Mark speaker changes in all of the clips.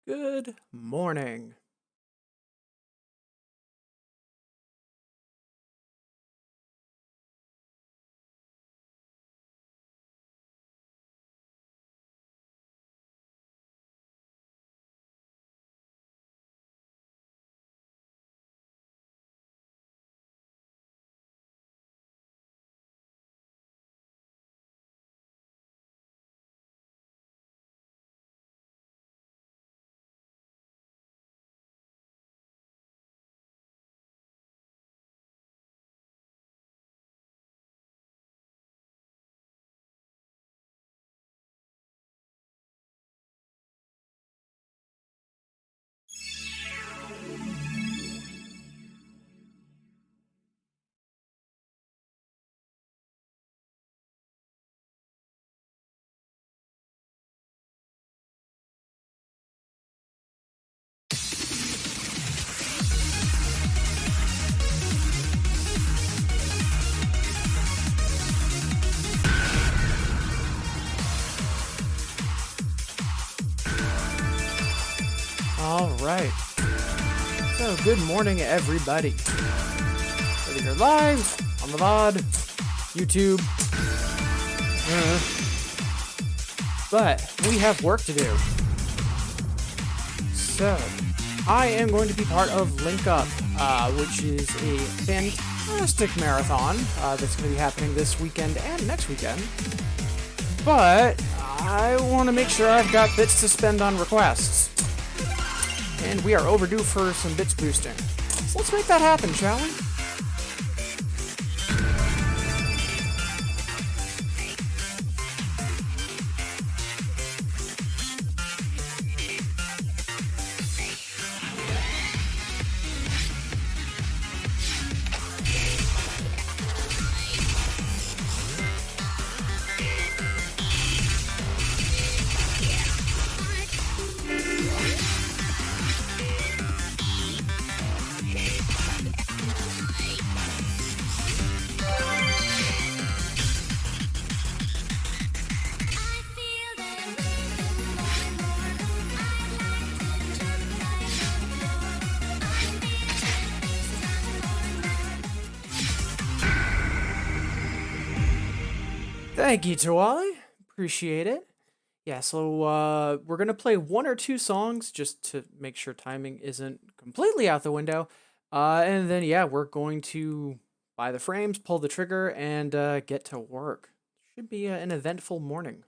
Speaker 1: Good morning. All right. So, good morning, everybody. Whether you're live, on the VOD, YouTube, but we have work to do. So, I am going to be part of Link Up, which is a fantastic marathon that's going to be happening this weekend and next weekend. But I want to make sure I've got bits to spend on requests. And we are overdue for some bits boosting. So let's make that happen, shall we? Thank you, Tawali. Appreciate it. Yeah, so we're going to play one or two songs just to make sure timing isn't completely out the window. And then, yeah, we're going to buy the frames, pull the trigger, and get to work. Should be an eventful morning.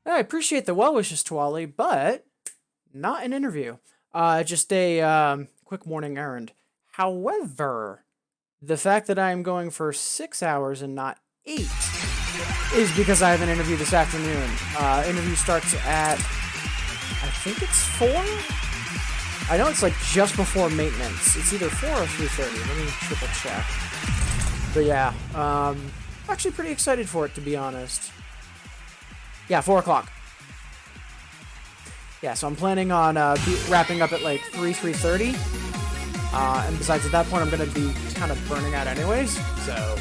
Speaker 1: I appreciate the well wishes, Twali, but not an interview. Just a quick morning errand. However, the fact that I am going for 6 hours and not 8 is because I have an interview this afternoon. Interview starts at, I think it's 4? I know it's like just before maintenance. It's either 4 or 3:30. Let me triple check. But yeah, actually pretty excited for it, to be honest. Yeah, 4 o'clock. Yeah, so I'm planning on wrapping up at like 3:30. And besides, at that point, I'm going to be kind of burning out anyways, so...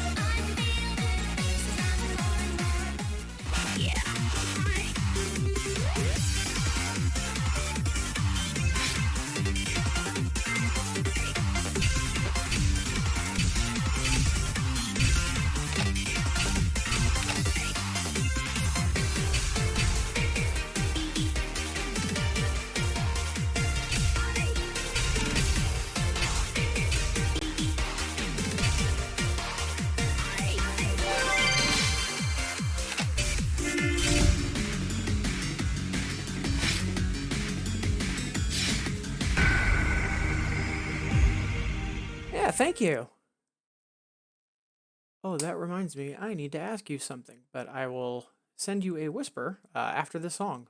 Speaker 1: Yeah, thank you. Oh, that reminds me, I need to ask you something, but I will send you a whisper after this song.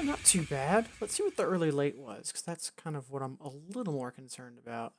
Speaker 1: Not too bad. Let's see what the early late was, because that's kind of what I'm a little more concerned about.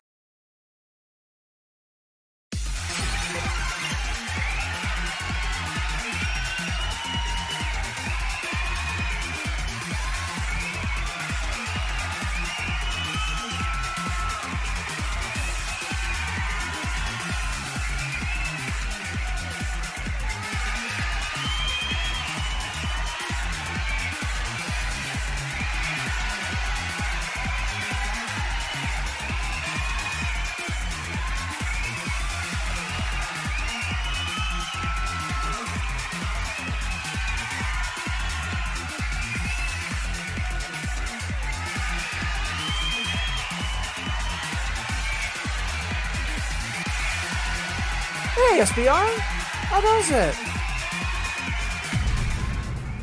Speaker 1: Hey, SBR! How does it?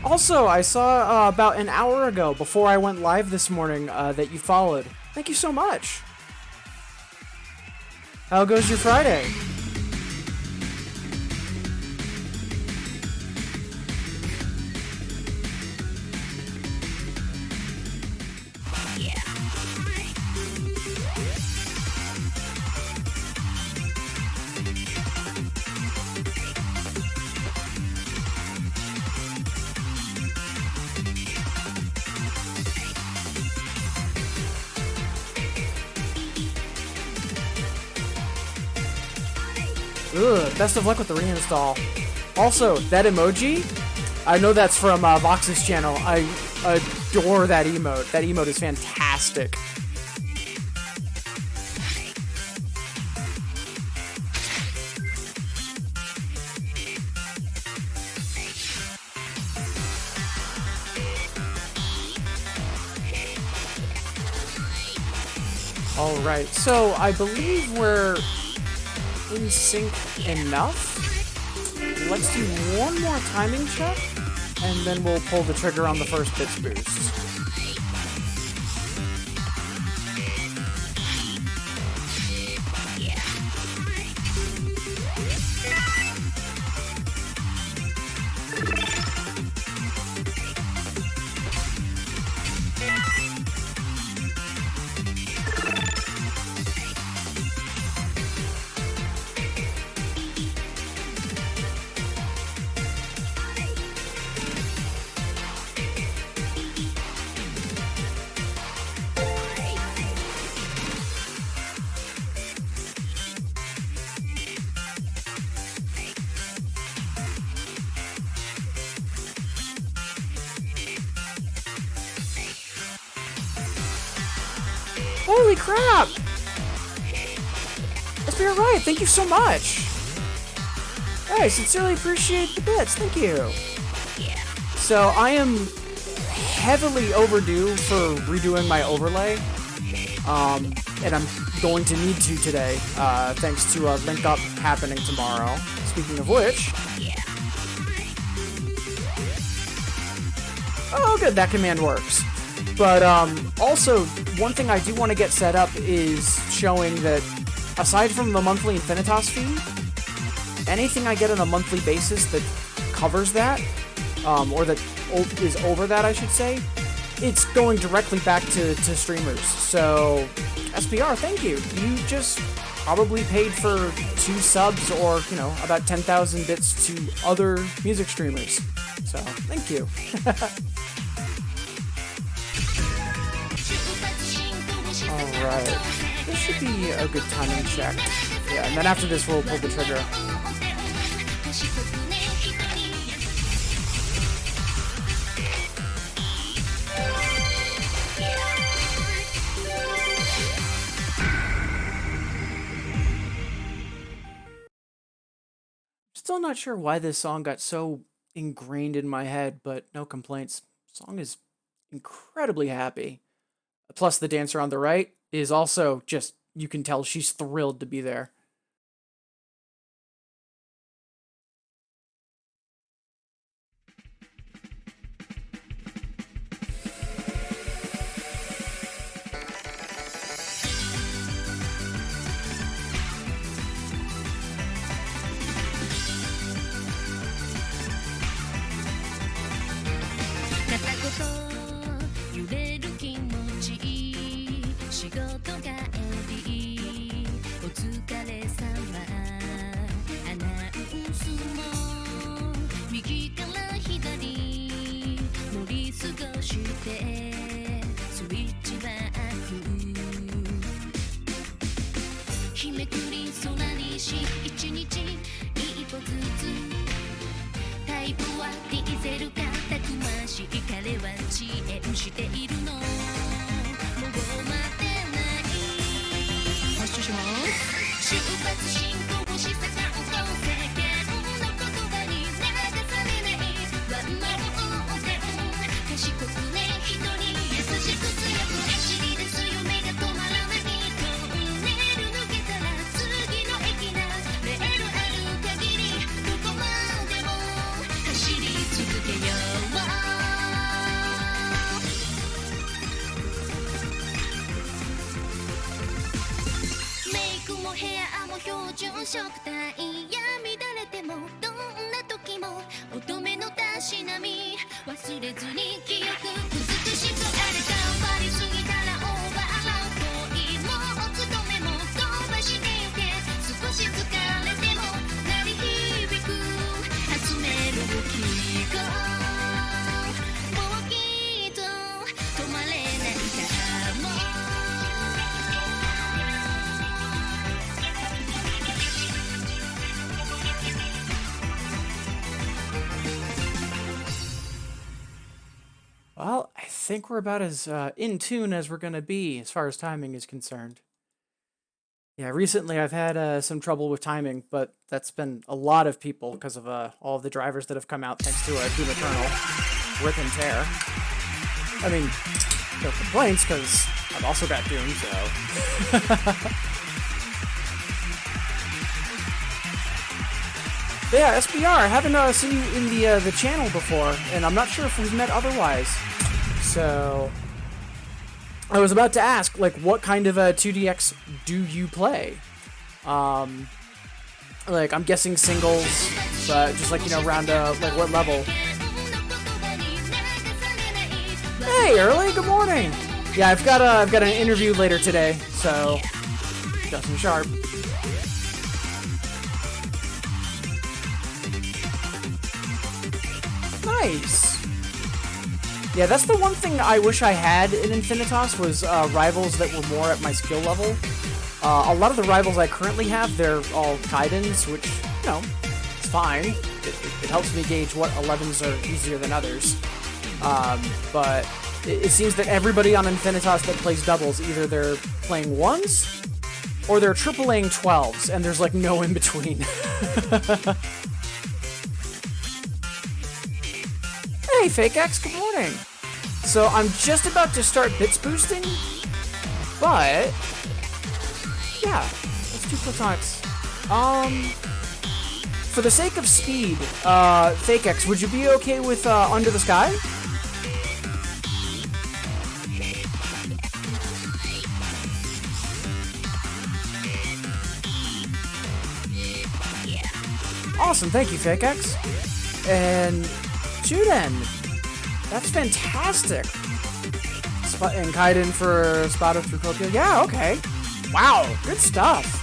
Speaker 1: Also, I saw about an hour ago, before I went live this morning, that you followed. Thank you so much. How goes your Friday? Ugh, best of luck with the reinstall. Also, that emoji, I know that's from Vox's channel. I adore that emote. That emote is fantastic. Alright, so I believe we're in sync enough. Let's do one more timing check, and then we'll pull the trigger on the first bits boost. Holy crap! SBR right, thank you so much! Hey, sincerely appreciate the bits, thank you! So, I am heavily overdue for redoing my overlay. And I'm going to need to today, thanks to a link up happening tomorrow. Speaking of which... Oh, good, that command works. But also, one thing I do want to get set up is showing that, aside from the monthly Infinitas fee, anything I get on a monthly basis that covers that, or that is over that, I should say, it's going directly back to streamers. So, SPR, thank you. You just probably paid for 2 subs or, you know, about 10,000 bits to other music streamers. So, thank you. Alright, this should be a good timing check. Yeah, and then after this we'll pull the trigger. Still not sure why this song got so ingrained in my head, but no complaints. Song is incredibly happy. Plus, the dancer on the right is also just, you can tell she's thrilled to be there. think we're about as in tune as we're going to be as far as timing is concerned. Yeah, recently I've had some trouble with timing, but that's been a lot of people because of all of the drivers that have come out thanks to Doom Eternal, rip and tear. I mean, no complaints because I've also got Doom, so. But yeah, SBR, I haven't seen you in the channel before, and I'm not sure if we've met otherwise. So, I was about to ask, like, what kind of 2DX do you play? Like, I'm guessing singles, but just like, you know, around, like, what level? Hey, Early, good morning! Yeah, I've got an interview later today, so, Justin Sharp. Nice! Yeah, that's the one thing I wish I had in Infinitas was rivals that were more at my skill level. A lot of the rivals I currently have, they're all Kaidens, which, you know, it's fine. It helps me gauge what 11s are easier than others. But it seems that everybody on Infinitas that plays doubles, either they're playing 1s, or they're AAAing 12s, and there's like no in between. Hey, Fake X, good morning. So I'm just about to start bits boosting, but yeah, let's do platonics. For the sake of speed, Fake X, would you be okay with Under the Sky? Awesome, thank you, Fake X. And Juden, that's fantastic. And Kaiden for Spot of Trucopia. Yeah, okay. Wow, good stuff.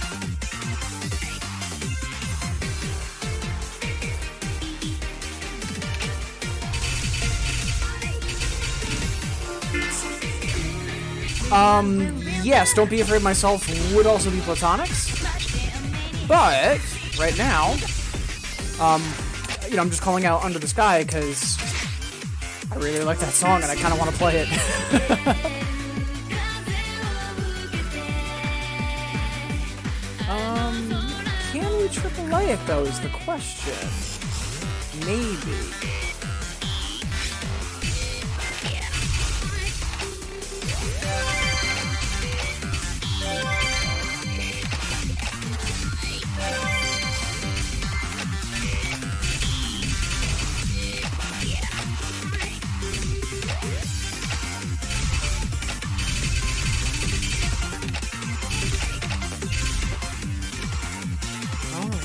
Speaker 1: Yes, Don't Be Afraid Myself would also be platonics. But, right now, you know, I'm just calling out Under the Sky because I really like that song and I kind of want to play it. Can we AAA it though is the question. Maybe.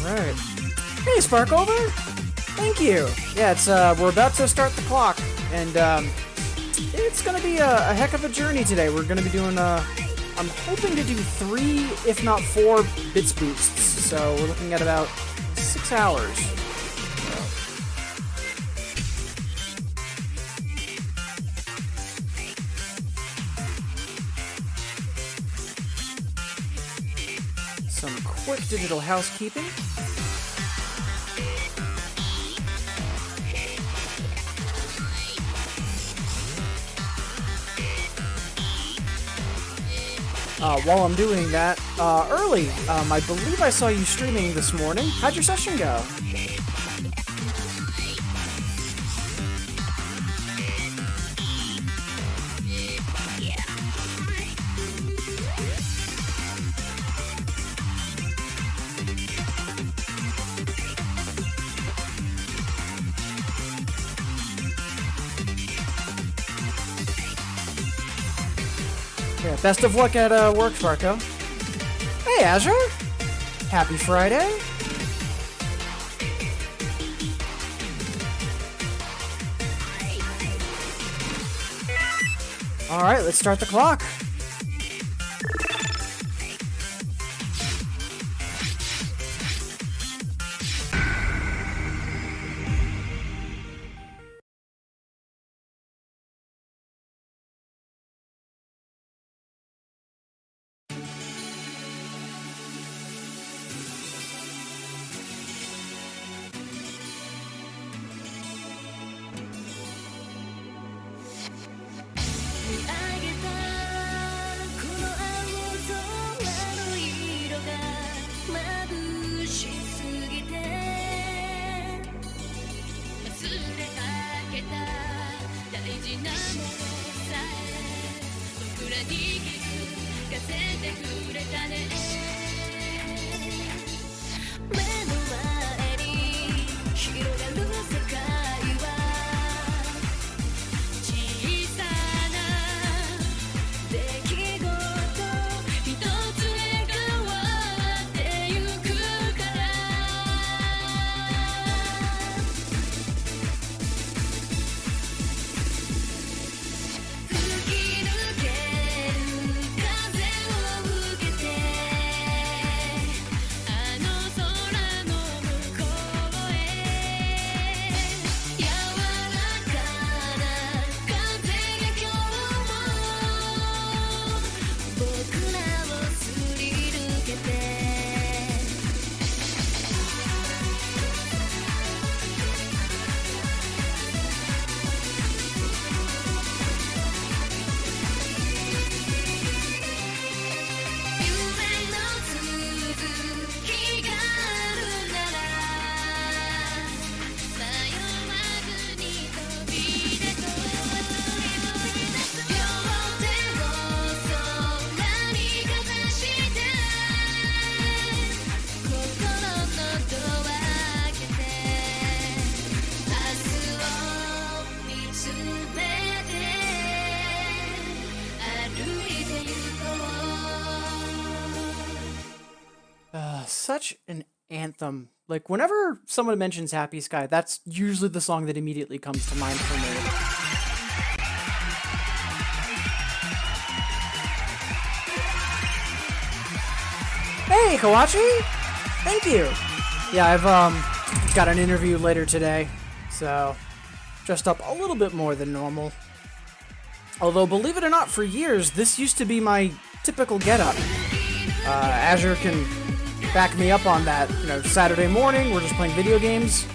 Speaker 1: Alright. Hey, Sparkover! Thank you! Yeah, it's, we're about to start the clock, and, it's gonna be a heck of a journey today. We're gonna be doing, I'm hoping to do 3, if not 4, bits boosts, so we're looking at about 6 hours. Some quick digital housekeeping. While I'm doing that, Early, I believe I saw you streaming this morning. How'd your session go? Yeah, best of luck at work, Farco. Hey, Azure! Happy Friday! Alright, let's start the clock. Such an anthem. Like, whenever someone mentions Happy Sky, that's usually the song that immediately comes to mind for me. Hey, Kawachi! Thank you! Yeah, I've got an interview later today, so dressed up a little bit more than normal. Although, believe it or not, for years, this used to be my typical getup. Azure can back me up on that. You know, Saturday morning, we're just playing video games.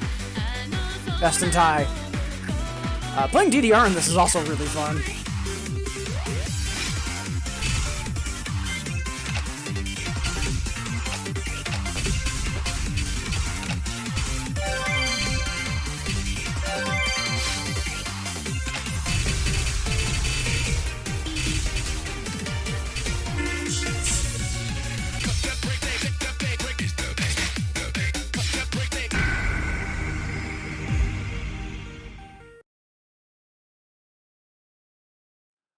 Speaker 1: Vest and tie. Playing DDR in this is also really fun.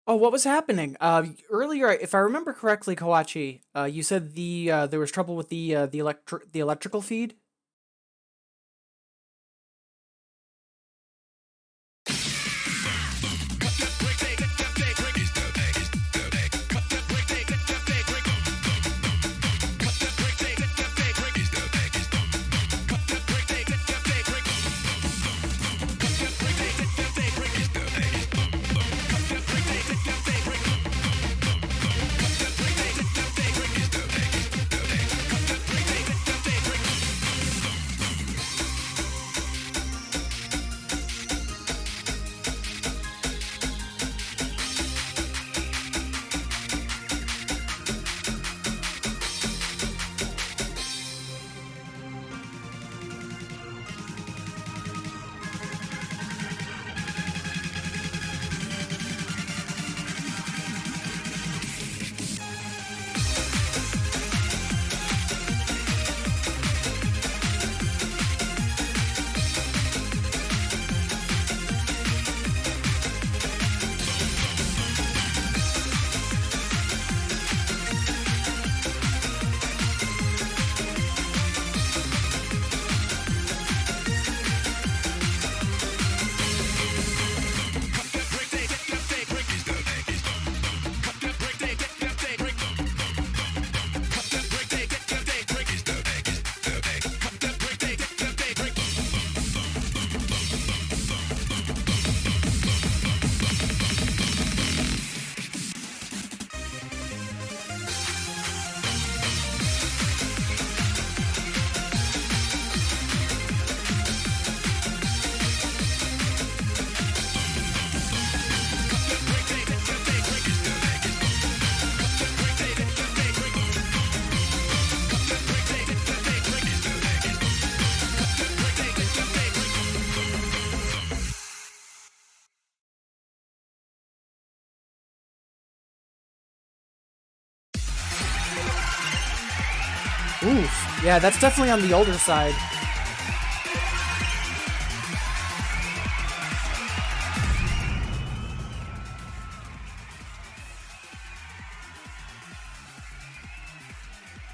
Speaker 1: Oh, what was happening? Earlier, if I remember correctly, Kawachi, you said there was trouble with the electrical feed. Oof. Yeah, that's definitely on the older side.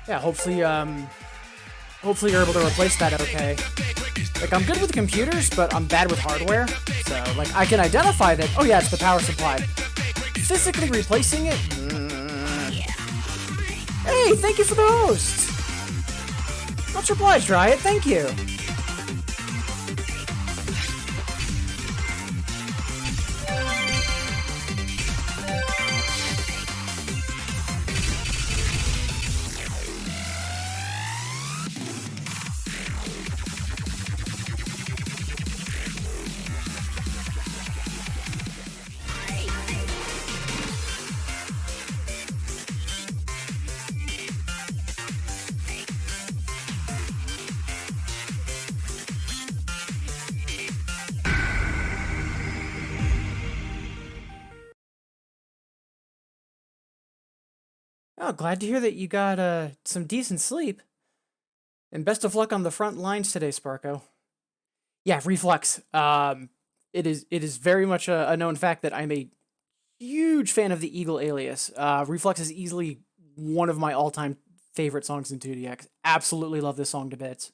Speaker 1: Yeah, hopefully you're able to replace that okay. Like, I'm good with computers, but I'm bad with hardware. So, like, I can identify that, oh yeah, it's the power supply. Physically replacing it? Hey, thank you for the host! Much obliged, Riot, thank you! Oh, glad to hear that you got some decent sleep. And best of luck on the front lines today, Sparko. Yeah, reflex. It is very much a known fact that I'm a huge fan of the Eagle alias. Reflex is easily one of my all-time favorite songs in 2DX. Absolutely love this song to bits.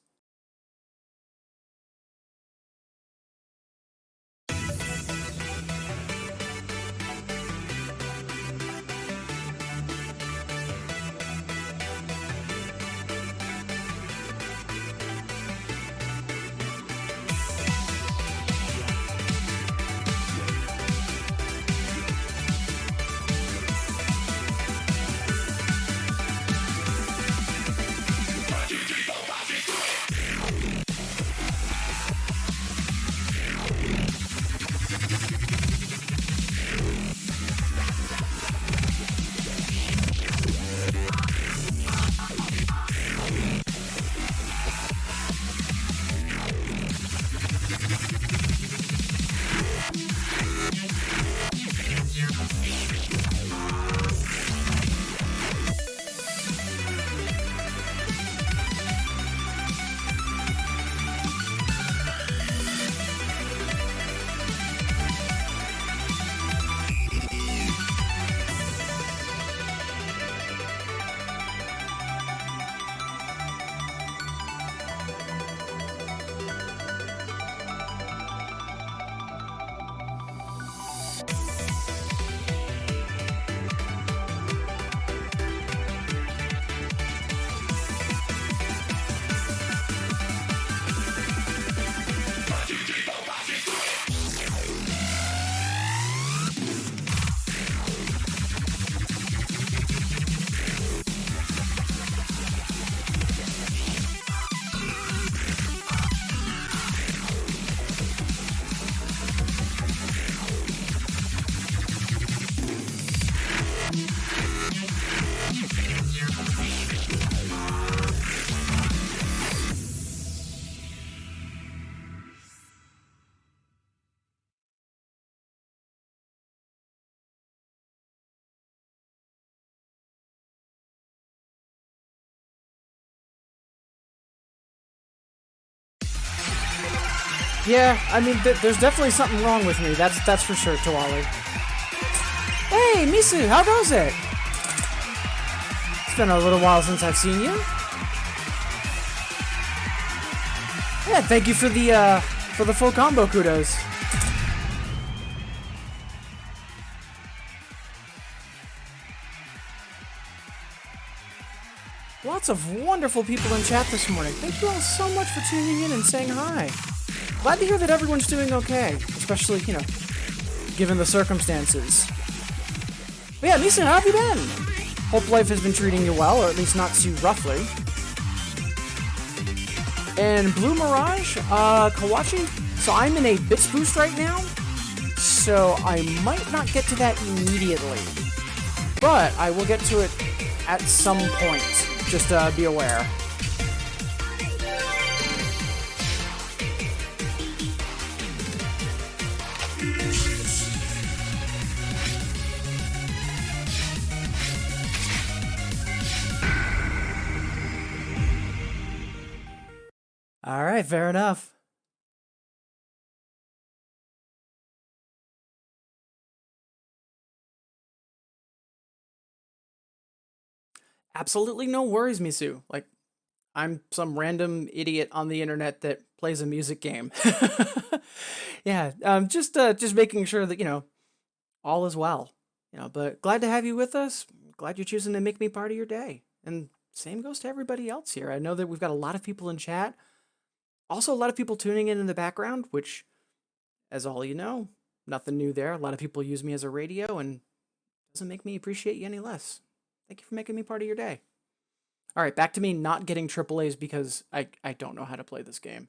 Speaker 1: Yeah, I mean, there's definitely something wrong with me. That's for sure, Tawali. Hey, Misu, how goes it? It's been a little while since I've seen you. Yeah, thank you for the full combo kudos. Lots of wonderful people in chat this morning. Thank you all so much for tuning in and saying hi. Glad to hear that everyone's doing okay, especially, you know, given the circumstances. But yeah, Misa, how have you been? Hope life has been treating you well, or at least not too roughly. And Blue Mirage, Kawachi, so I'm in a bits boost right now, so I might not get to that immediately. But I will get to it at some point, just be aware. right, fair enough. Absolutely no worries, Misu. Like, I'm some random idiot on the internet that plays a music game. Yeah, just making sure that, all is well. But glad to have you with us. Glad you're choosing to make me part of your day. And same goes to everybody else here. I know that we've got a lot of people in chat. Also, a lot of people tuning in the background, which, as all you know, nothing new there. A lot of people use me as a radio, and doesn't make me appreciate you any less. Thank you for making me part of your day. All right, back to me not getting AAAs because I don't know how to play this game.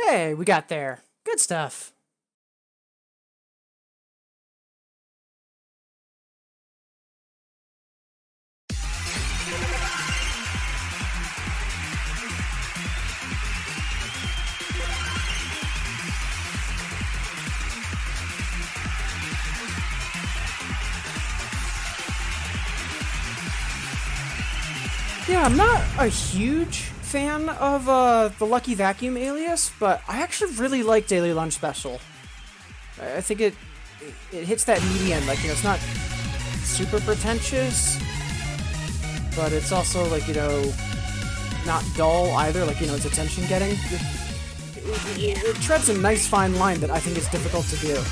Speaker 1: Hey, we got there. Good stuff. Yeah, I'm not a huge fan of the Lucky Vacuum alias, but I actually really like Daily Lunch Special. I think it hits that median. Like, it's not super pretentious, but it's also, like, not dull either. Like, it's attention getting. It treads a nice fine line that I think is difficult to do.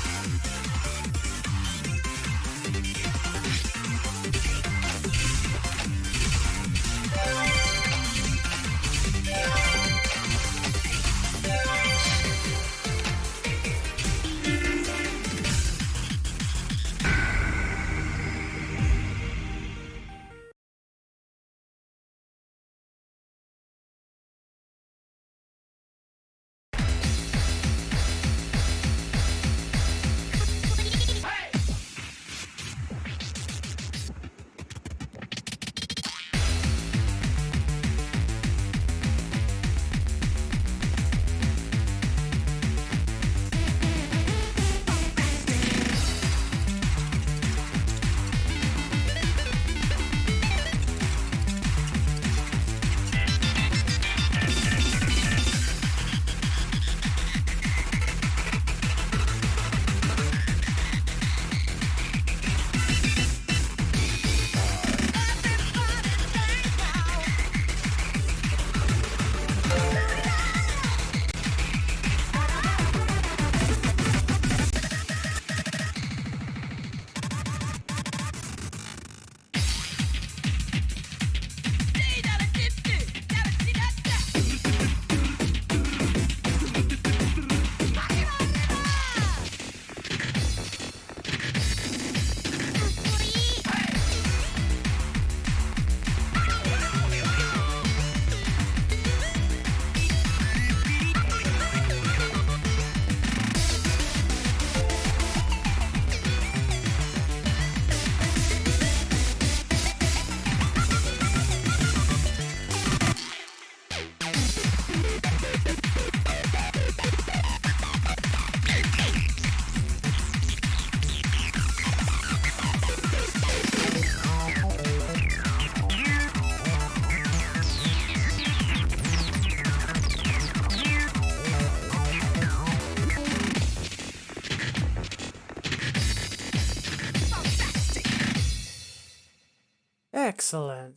Speaker 1: Excellent.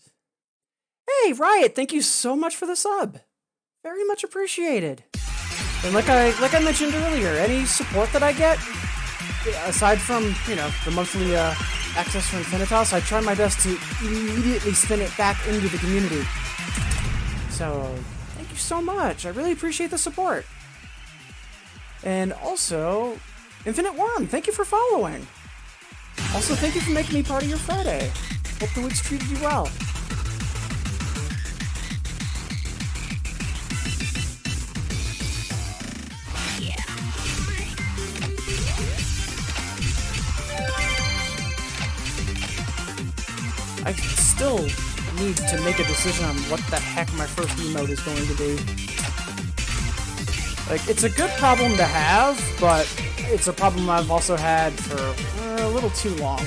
Speaker 1: Hey, Riot, thank you so much for the sub. Very much appreciated. And like I mentioned earlier, any support that I get, aside from, the monthly access for Infinitas, I try my best to immediately spin it back into the community. So, thank you so much. I really appreciate the support. And also, Infinite Worm, thank you for following. Also, thank you for making me part of your Friday. Hope the week's treated you well. I still need to make a decision on what the heck my first emote is going to be. Like, it's a good problem to have, but it's a problem I've also had for a little too long.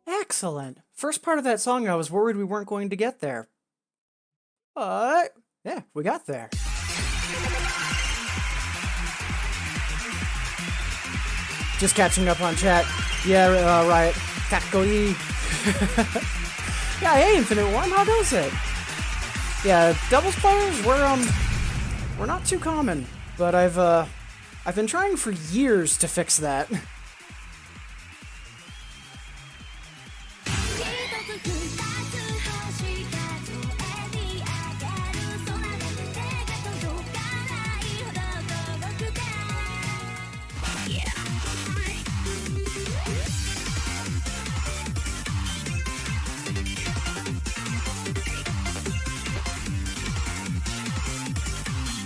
Speaker 1: Excellent. First part of that song, I was worried we weren't going to get there. But, yeah, we got there. Just catching up on chat. Yeah, Riot. Kakoi. Yeah, hey, Infinite Worm, how goes it? Yeah, doubles players, we're not too common, but I've been trying for years to fix that.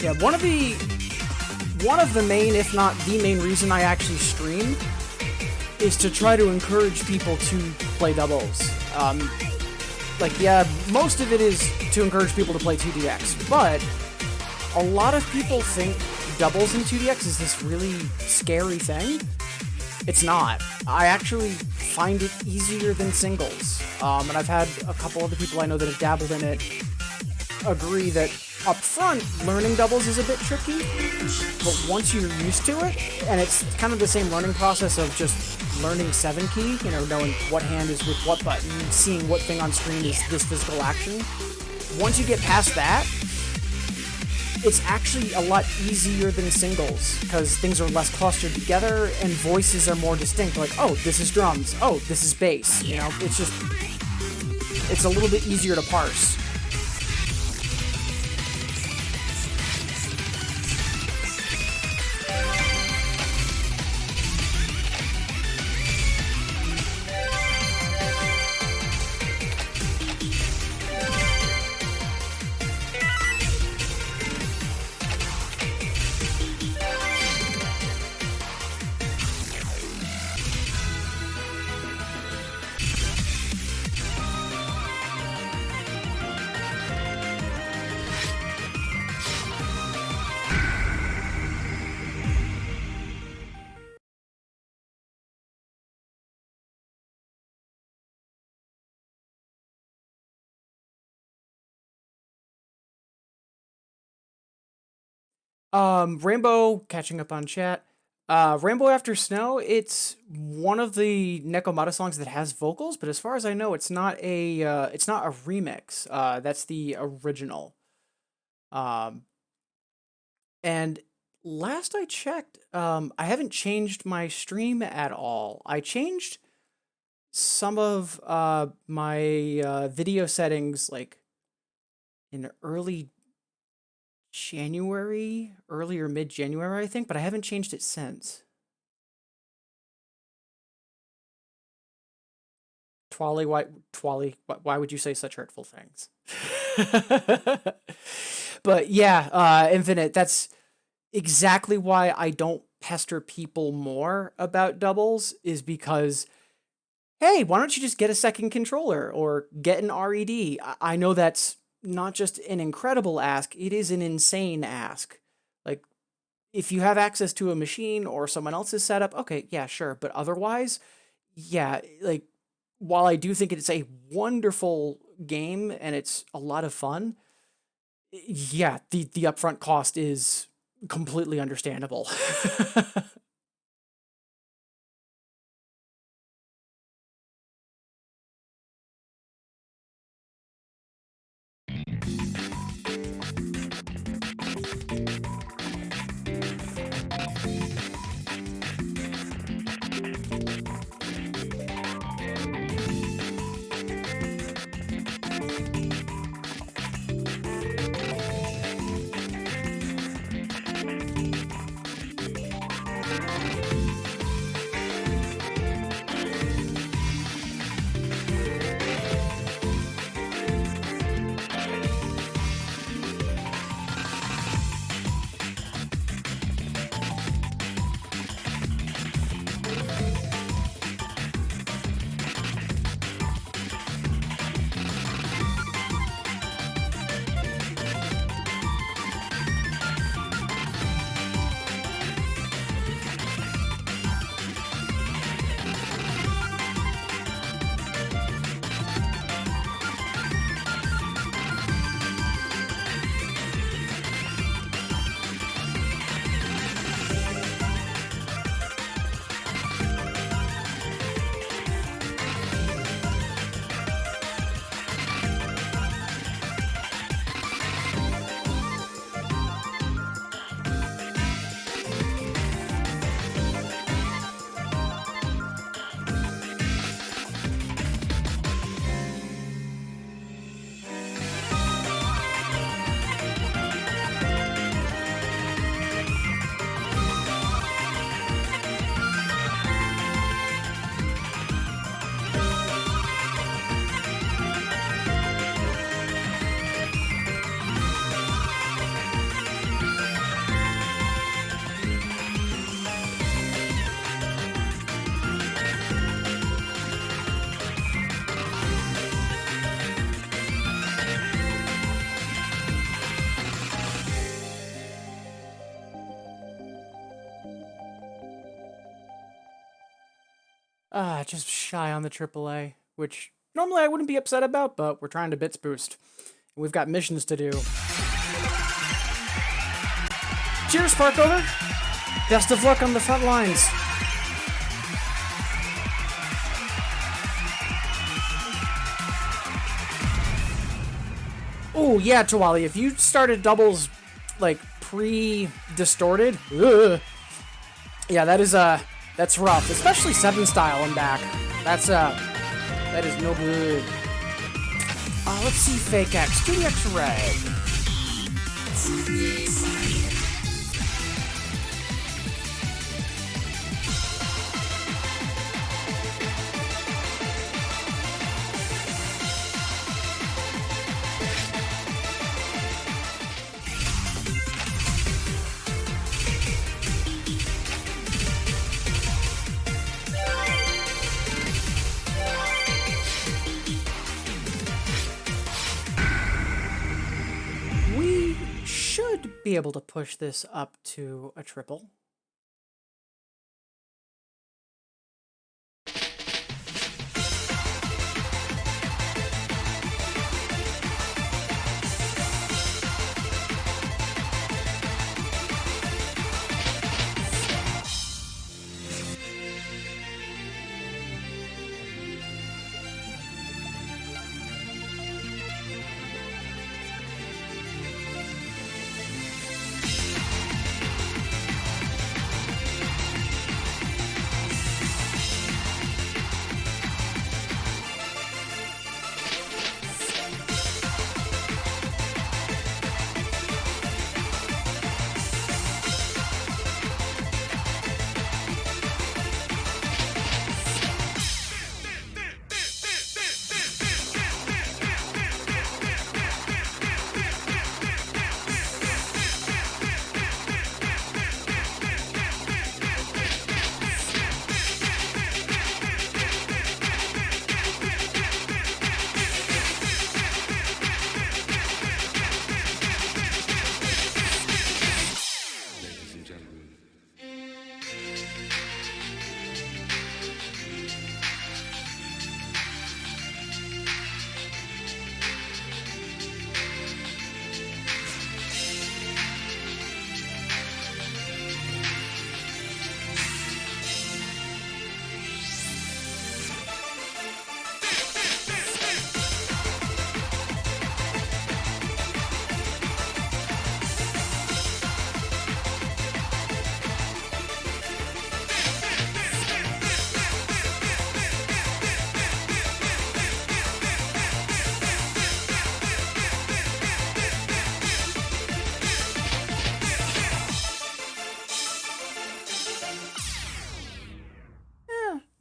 Speaker 1: Yeah, one of the main, if not the main reason I actually stream is to try to encourage people to play doubles. Yeah, most of it is to encourage people to play 2DX, but a lot of people think doubles in 2DX is this really scary thing. It's not. I actually find it easier than singles. And I've had a couple other people I know that have dabbled in it agree that up front, learning doubles is a bit tricky, but once you're used to it, and it's kind of the same learning process of just learning 7 key, knowing what hand is with what button, seeing what thing on screen is this physical action. Once you get past that, it's actually a lot easier than singles because things are less clustered together and voices are more distinct. Like, oh, this is drums. Oh, this is bass. You know, it's a little bit easier to parse. Rainbow, catching up on chat. Rainbow After Snow, it's one of the Nekomata songs that has vocals, but as far as I know, it's not a remix. That's the original. Um, and last I checked, I haven't changed my stream at all. I changed some of my video settings like in early January, early or mid-January, I think, but I haven't changed it since. Why would you say such hurtful things? But yeah, Infinite, that's exactly why I don't pester people more about doubles, is because, hey, why don't you just get a second controller or get an RED? I know that's not just an incredible ask, it is an insane ask. Like, if you have access to a machine or someone else's setup, okay, yeah, sure. But otherwise, yeah, like, while I do think it's a wonderful game and it's a lot of fun, yeah, the upfront cost is completely understandable. Just shy on the AAA, which normally I wouldn't be upset about, but we're trying to bits boost. We've got missions to do. Cheers, Farkover! Best of luck on the front lines. Oh, yeah, Tawali, if you started doubles like pre-distorted. Ugh. Yeah, that's rough, especially 7 style and back. That is no good. Let's see, Fake X, 2X Red. Be able to push this up to a triple.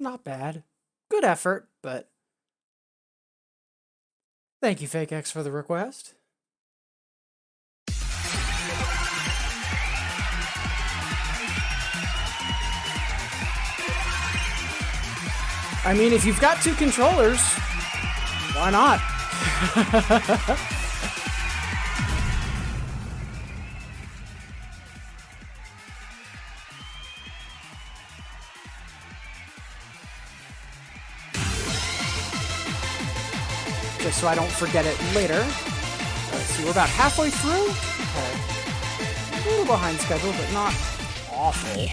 Speaker 1: Not bad. Good effort, but thank you, Fake X, for the request. I mean, if you've got 2 controllers, why not? Just so I don't forget it later. Let's see, we're about halfway through. Okay. A little behind schedule, but not awful.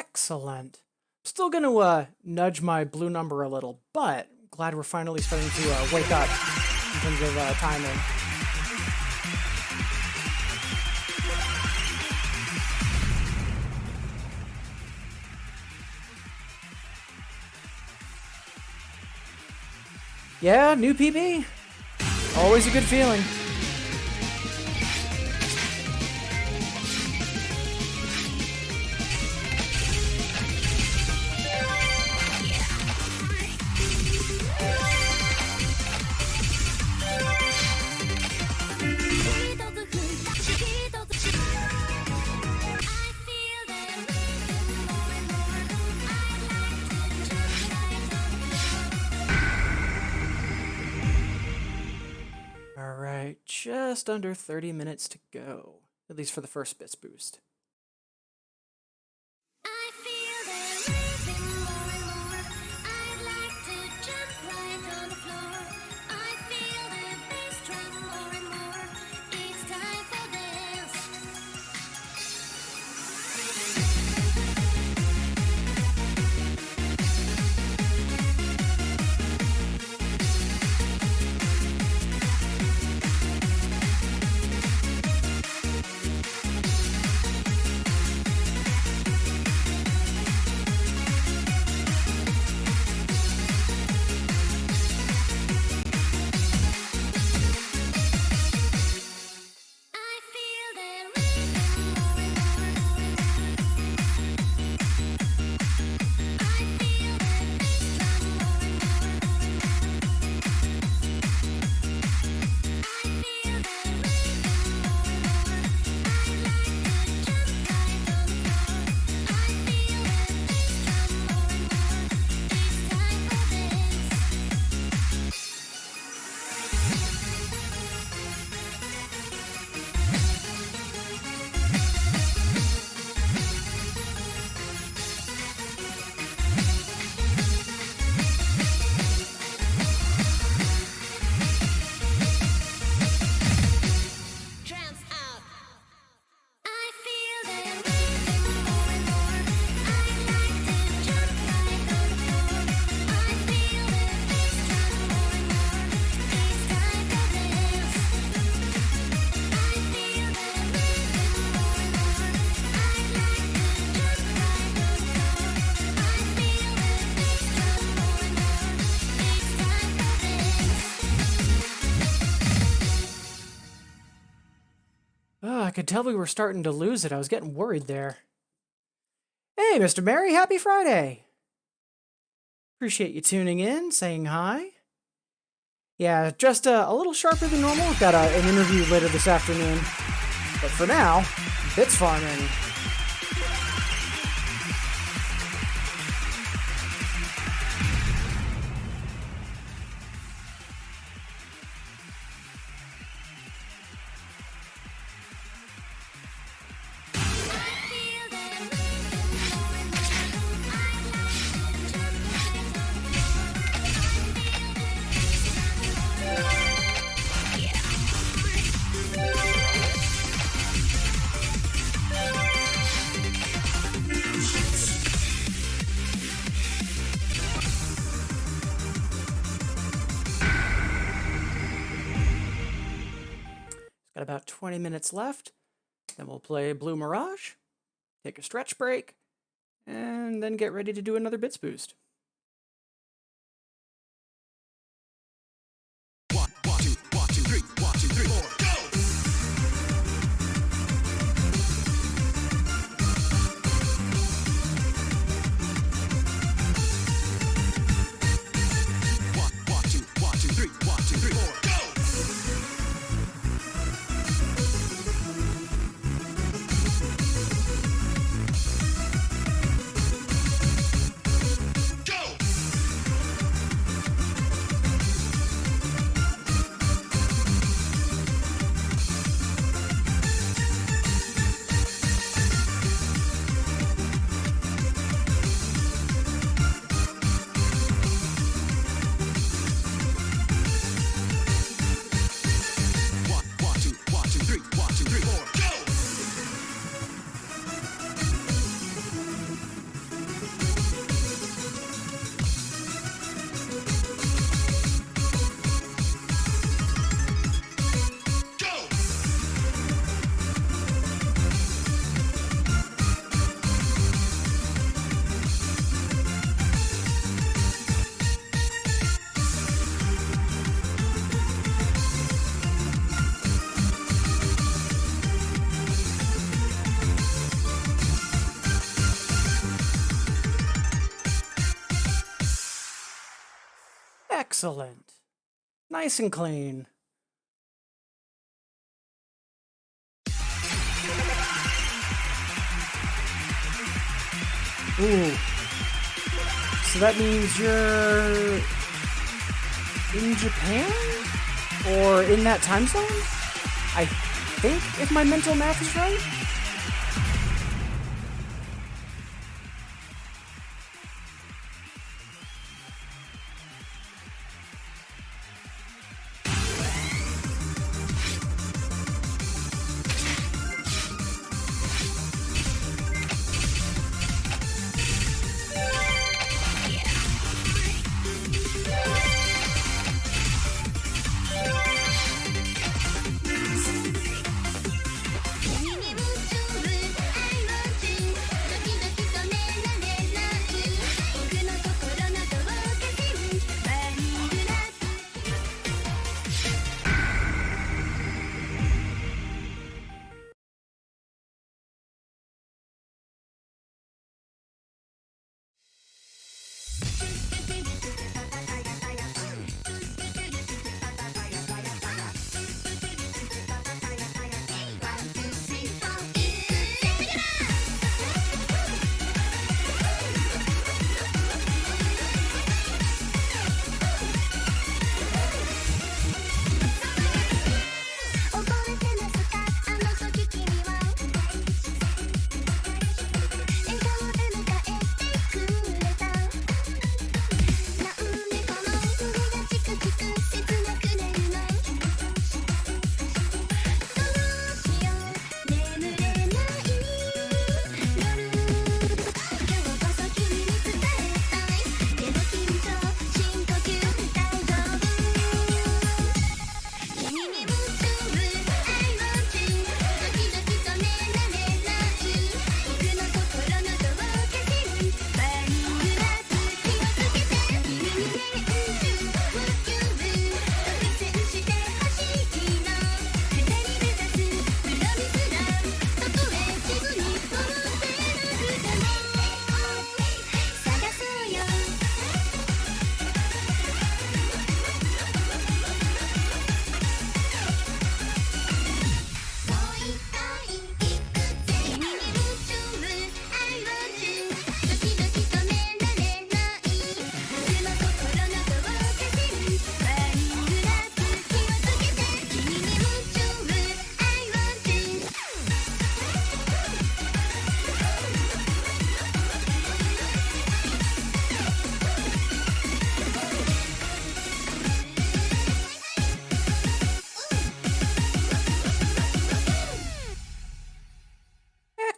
Speaker 1: Excellent. Still gonna nudge my blue number a little, but glad we're finally starting to wake up in terms of timing. Yeah, new PB. Always a good feeling. Alright, just under 30 minutes to go, at least for the first bits boost. Oh, I could tell we were starting to lose it. I was getting worried there. Hey, Mr. Mary, happy Friday! Appreciate you tuning in, saying hi. Yeah, just a little sharper than normal. We've got an interview later this afternoon. But for now, bits farming. Got about 20 minutes left. Then we'll play Blue Mirage, take a stretch break, and then get ready to do another bits boost.
Speaker 2: One, two, 3, 1, 2, 3, 4, go! One, two, 3, 1, 2, 3, 4, go!
Speaker 1: Excellent. Nice and clean. Ooh. So that means you're in Japan? Or in that time zone? I think, if my mental math is right?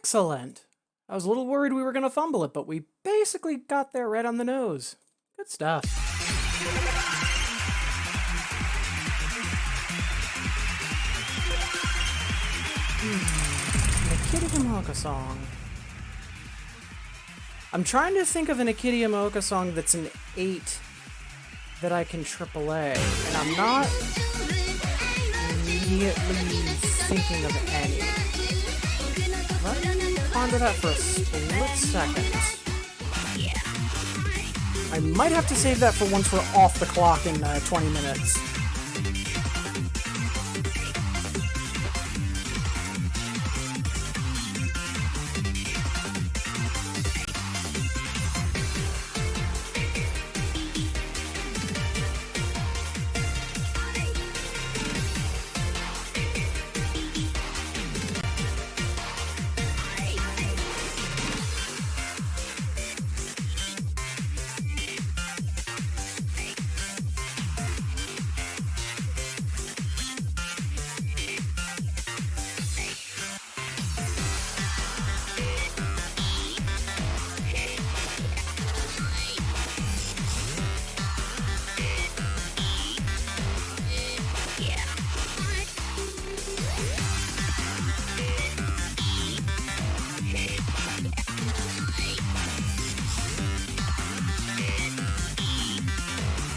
Speaker 1: Excellent. I was a little worried we were going to fumble it, but we basically got there right on the nose. Good stuff. An Ikidiyamaoka song. I'm trying to think of an Ikidiyamaoka song that's an 8 that I can AAA, and I'm not immediately thinking of any. Let me ponder that for a split second. I might have to save that for once we're off the clock in 20 minutes.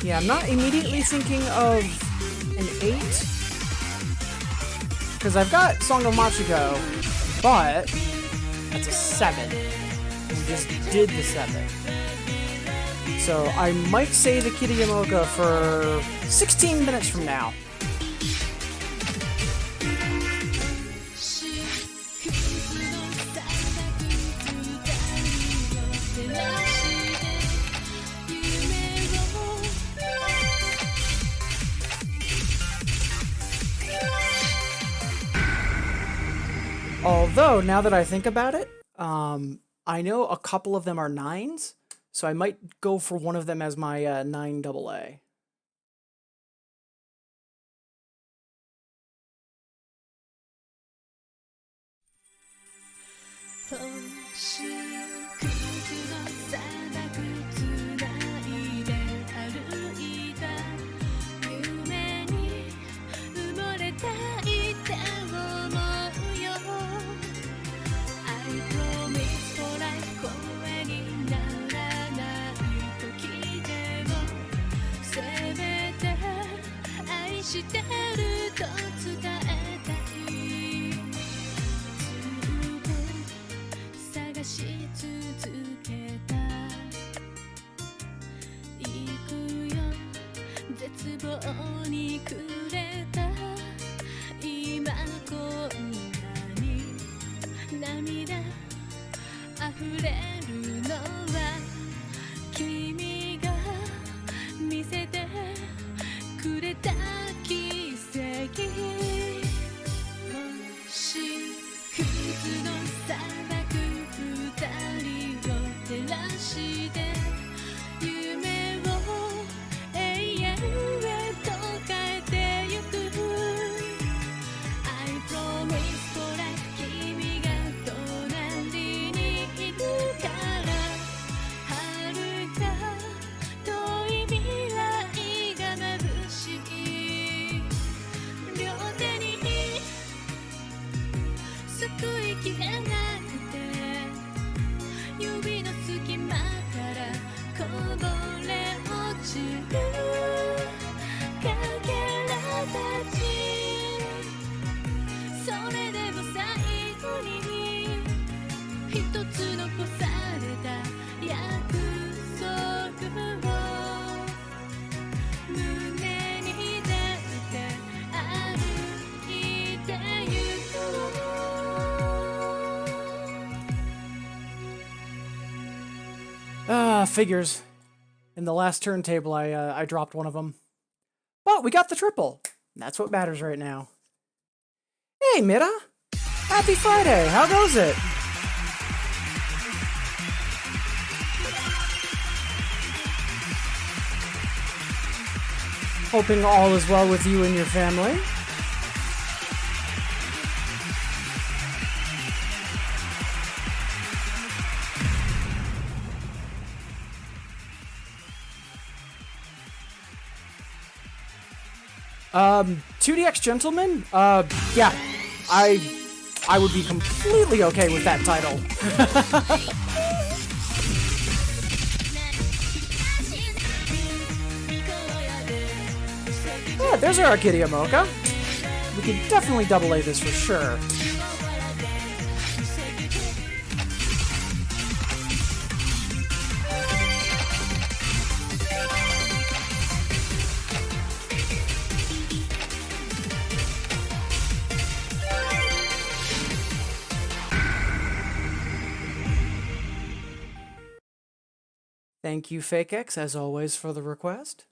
Speaker 1: Yeah, I'm not immediately thinking of an 8, because I've got Song of Machiko, but that's a 7. We just did the 7. So I might say the Kiryamoka for 16 minutes from now. Although, now that I think about it, I know a couple of them are 9s, so I might go for one of them as my 9 AA. Figures. In the last turntable, I dropped one of them. But we got the triple. That's what matters right now. Hey, Mira! Happy Friday! How goes it? Hoping all is well with you and your family. Um, 2DX Gentleman? Yeah. I would be completely okay with that title. Yeah, there's our Kiryamoka. We could definitely double A this for sure. Thank you, FakeX, as always, for the request.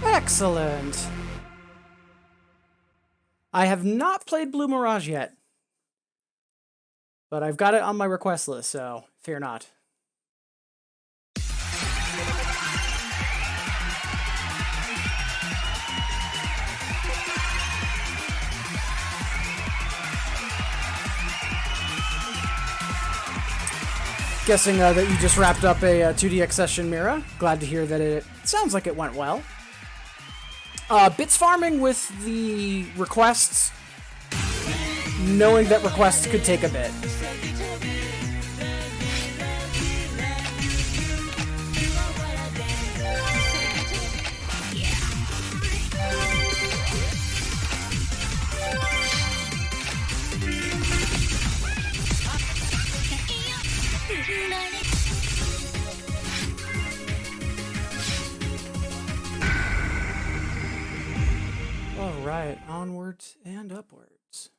Speaker 1: Excellent. I have not played Blue Mirage yet, but I've got it on my request list, so fear not. Guessing that you just wrapped up a 2DX session, Mira. Glad to hear that it sounds like it went well. Bits farming with the requests, knowing that requests could take a bit. All right, onwards and upwards.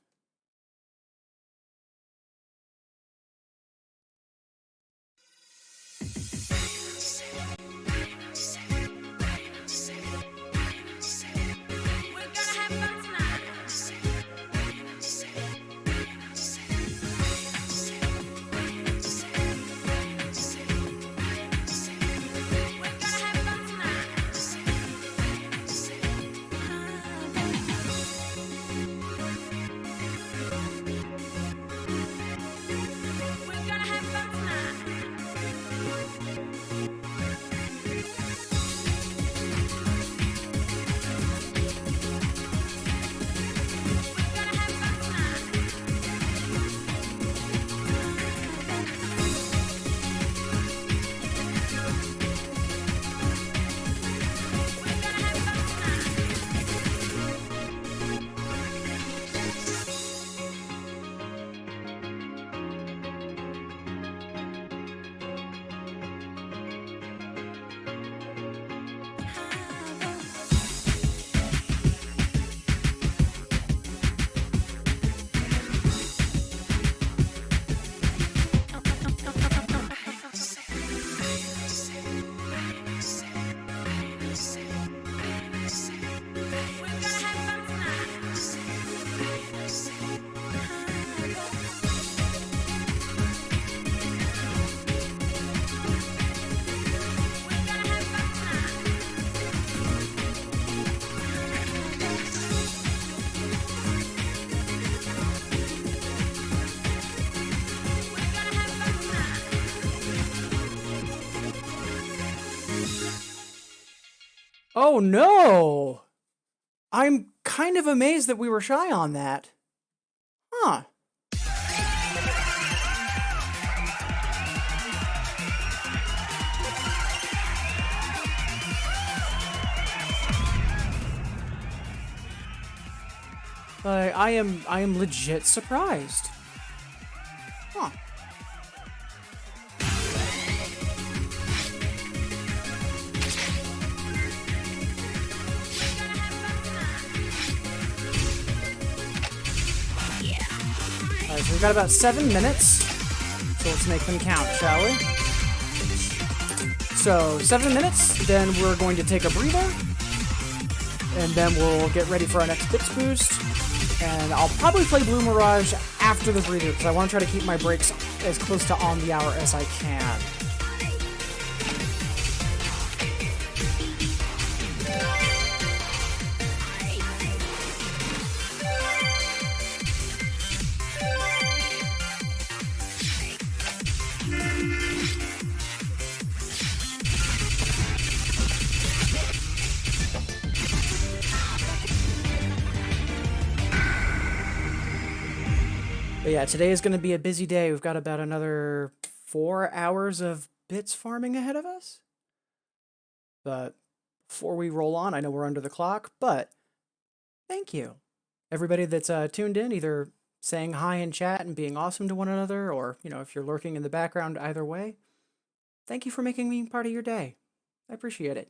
Speaker 1: Oh no! I'm kind of amazed that we were shy on that. Huh. I am legit surprised. Huh. Alright, so we've got about 7 minutes. So let's make them count, shall we? So, 7 minutes, then we're going to take a breather. And then we'll get ready for our next bits boost. And I'll probably play Blue Mirage after the breather, because I want to try to keep my breaks as close to on the hour as I can. But yeah, today is going to be a busy day. We've got about another 4 hours of bits farming ahead of us. But before we roll on, I know we're under the clock, but thank you. Everybody that's tuned in, either saying hi in chat and being awesome to one another, or, if you're lurking in the background, either way, thank you for making me part of your day. I appreciate it.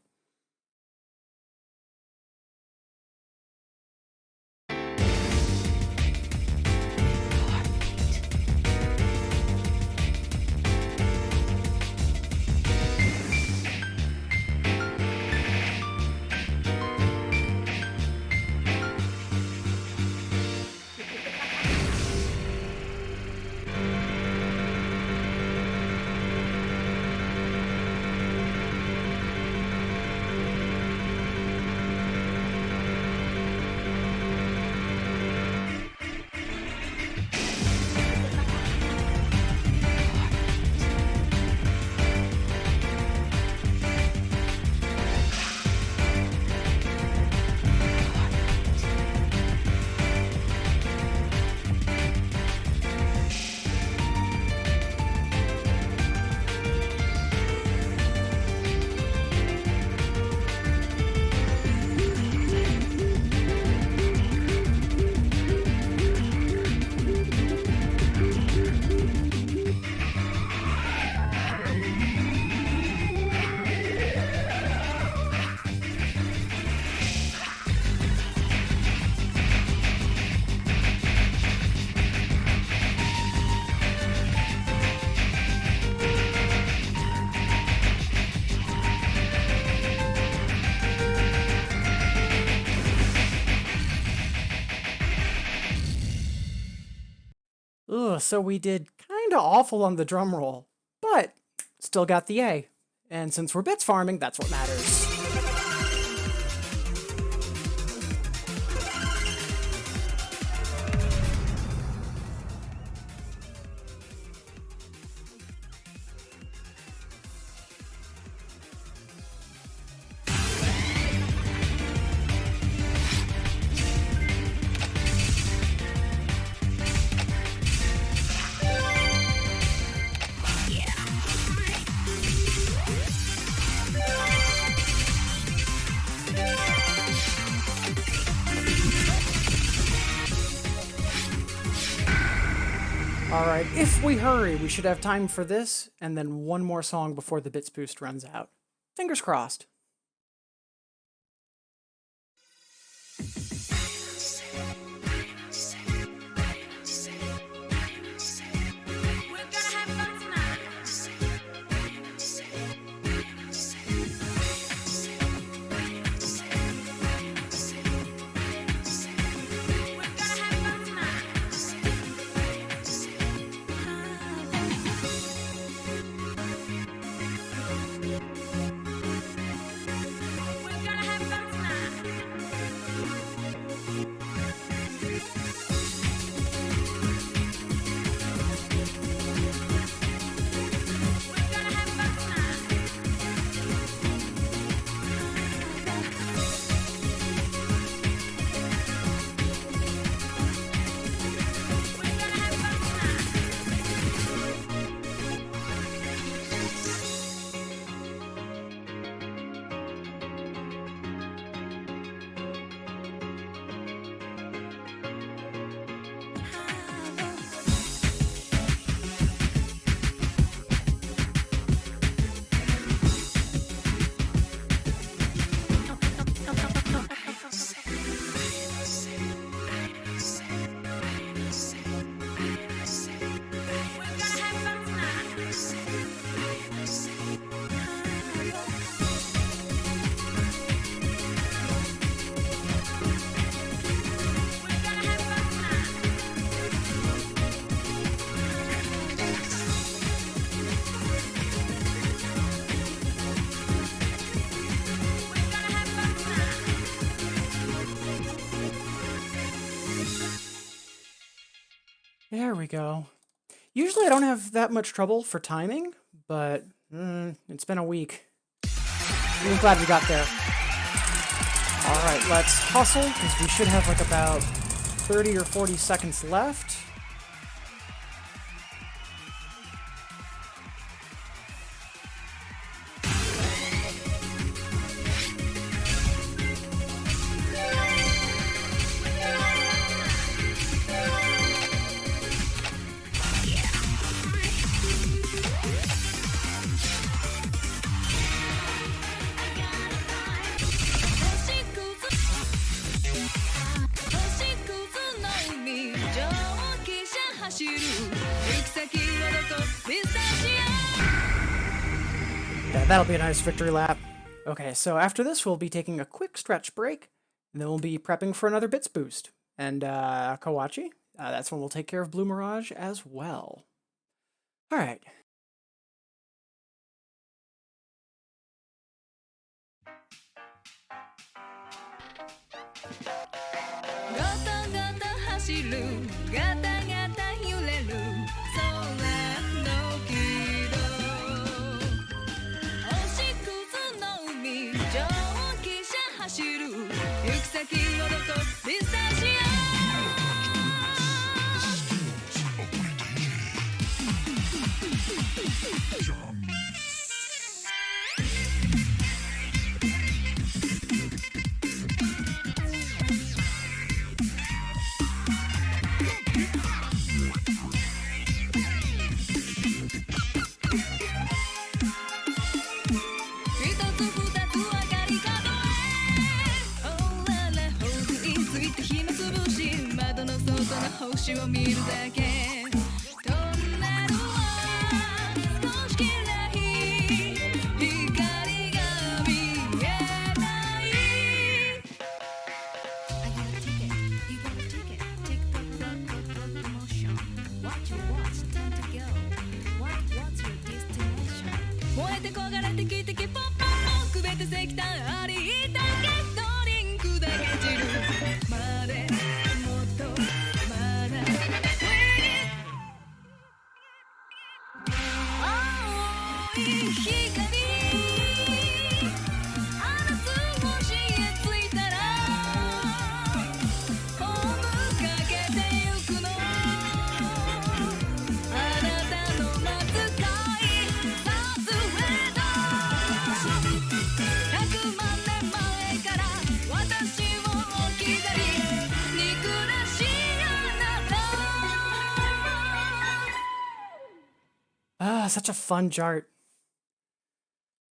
Speaker 1: Ugh, so we did kinda awful on the drum roll, but still got the A. And since we're bits farming, that's what matters. Alright, if we hurry, we should have time for this, and then one more song before the bits boost runs out. Fingers crossed. There we go. Usually I don't have that much trouble for timing, but it's been a week. I'm glad we got there. Alright, let's hustle, because we should have like about 30 or 40 seconds left. That'll be a nice victory lap. Okay, so after this, we'll be taking a quick stretch break, and then we'll be prepping for another bits boost. And Kawachi, that's when we'll take care of Blue Mirage as well. All right. Such a fun chart.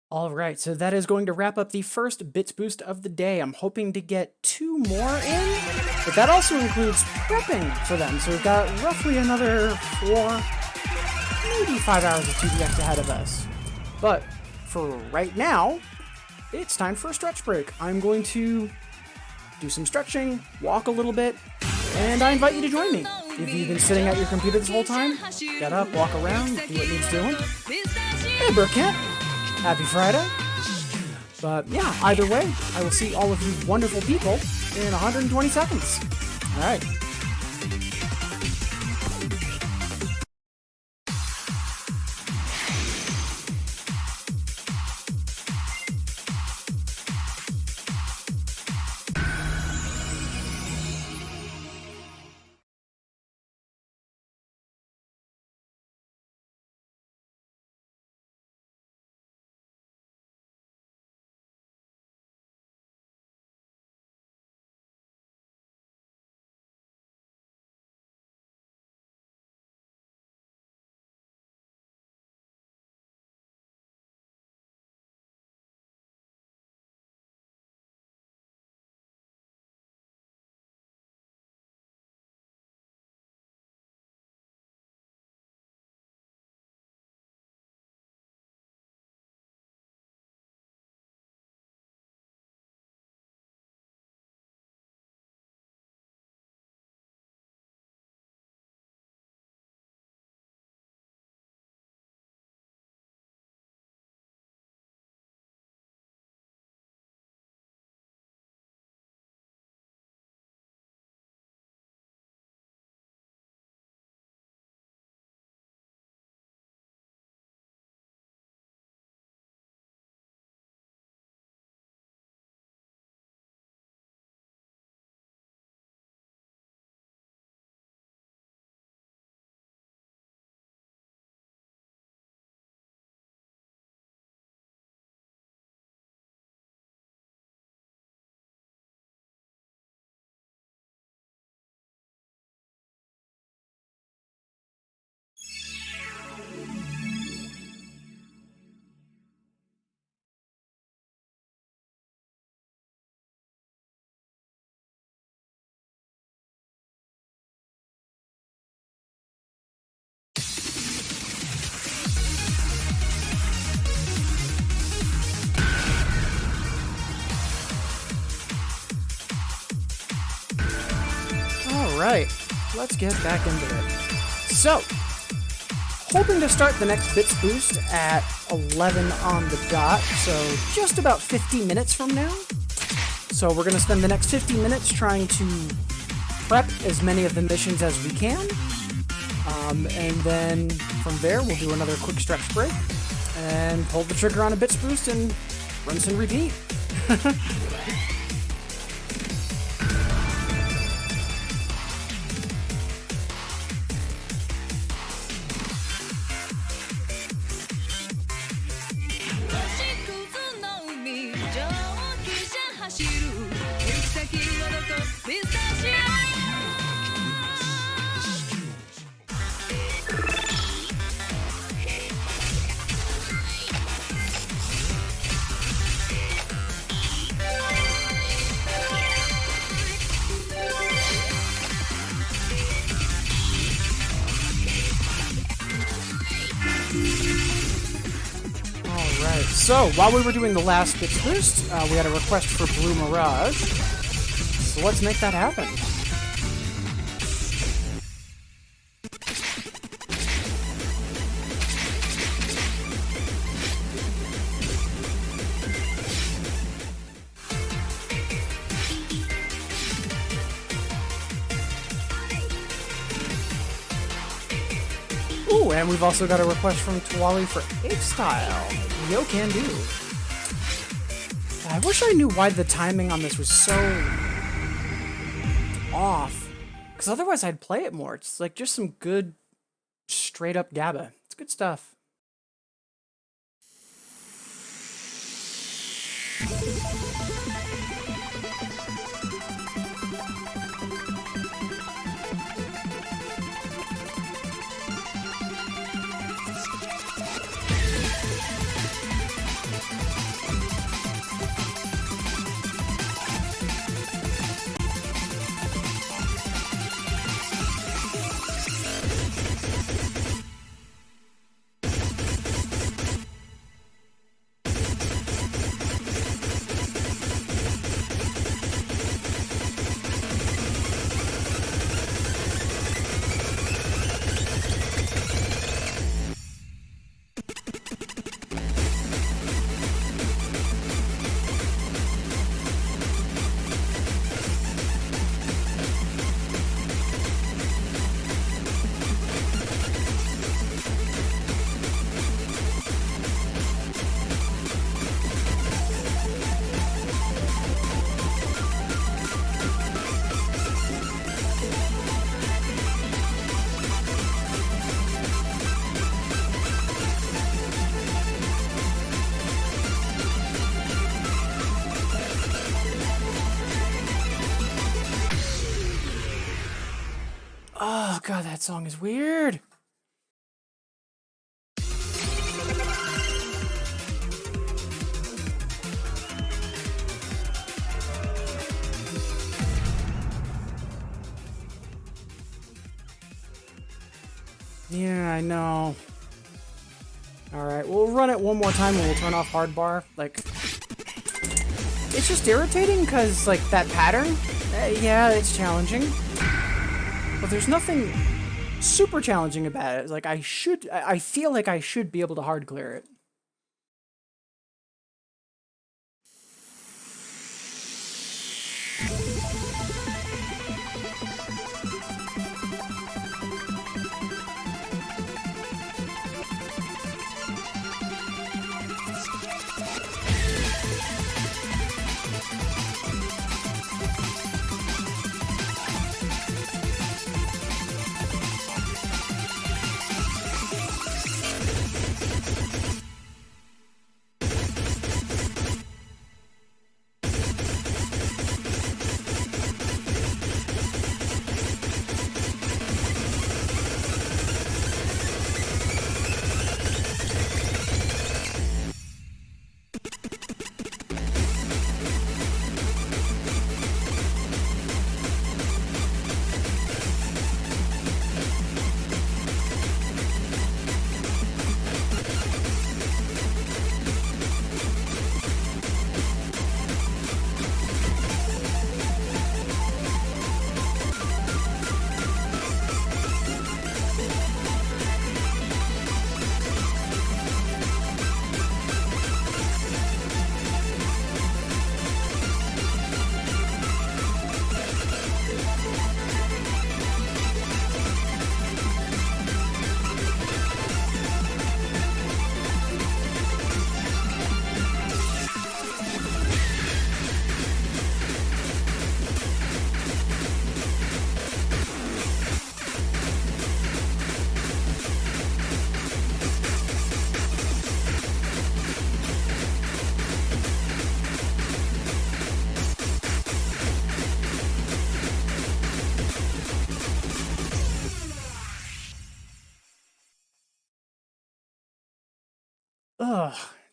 Speaker 1: All right, so that is going to wrap up the first bits boost of the day. I'm hoping to get 2 more in, but that also includes prepping for them. So we've got roughly another 4, maybe 5 hours of 2DX ahead of us. But for right now, it's time for a stretch break. I'm going to do some stretching, walk a little bit, and I invite you to join me. If you've been sitting at your computer this whole time, get up, walk around, do what needs doing. Hey, Burkett! Happy Friday! But yeah, either way, I will see all of you wonderful people in 120 seconds. Alright. Alright, let's get back into it. So, hoping to start the next Bits Boost at 11 on the dot, so just about 50 minutes from now. So we're going to spend the next 50 minutes trying to prep as many of the missions as we can. And then from there, we'll do another quick stretch break and pull the trigger on a Bits Boost and rinse and repeat. Alright, so while we were doing the last Bits Boost, we had a request for Blue Mirage. So let's make that happen. Ooh, and we've also got a request from Tawali for Ape-Style. Yo can do. I wish I knew why the timing on this was so off. Because otherwise I'd play it more. It's like just some good, straight up GABA. It's good stuff. Oh god, that song is weird. Yeah, I know. Alright, we'll run it one more time and we'll turn off hard bar. Like, it's just irritating because, like, that pattern, yeah, it's challenging. But there's nothing super challenging about it. It's like, I feel like I should be able to hard clear it.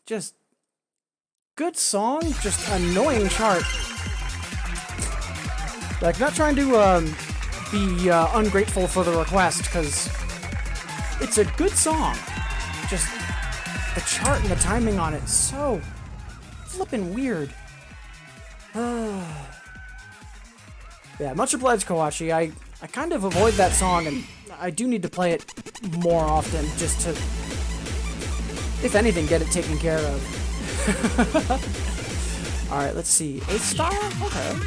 Speaker 1: Just good song, just annoying chart. Like, not trying to be ungrateful for the request, because it's a good song. Just the chart and the timing on it, so flippin' weird. Yeah, much obliged, Kawachi. I kind of avoid that song, and I do need to play it more often, just to, if anything, get it taken care of. Alright, let's see. 8 star? Okay.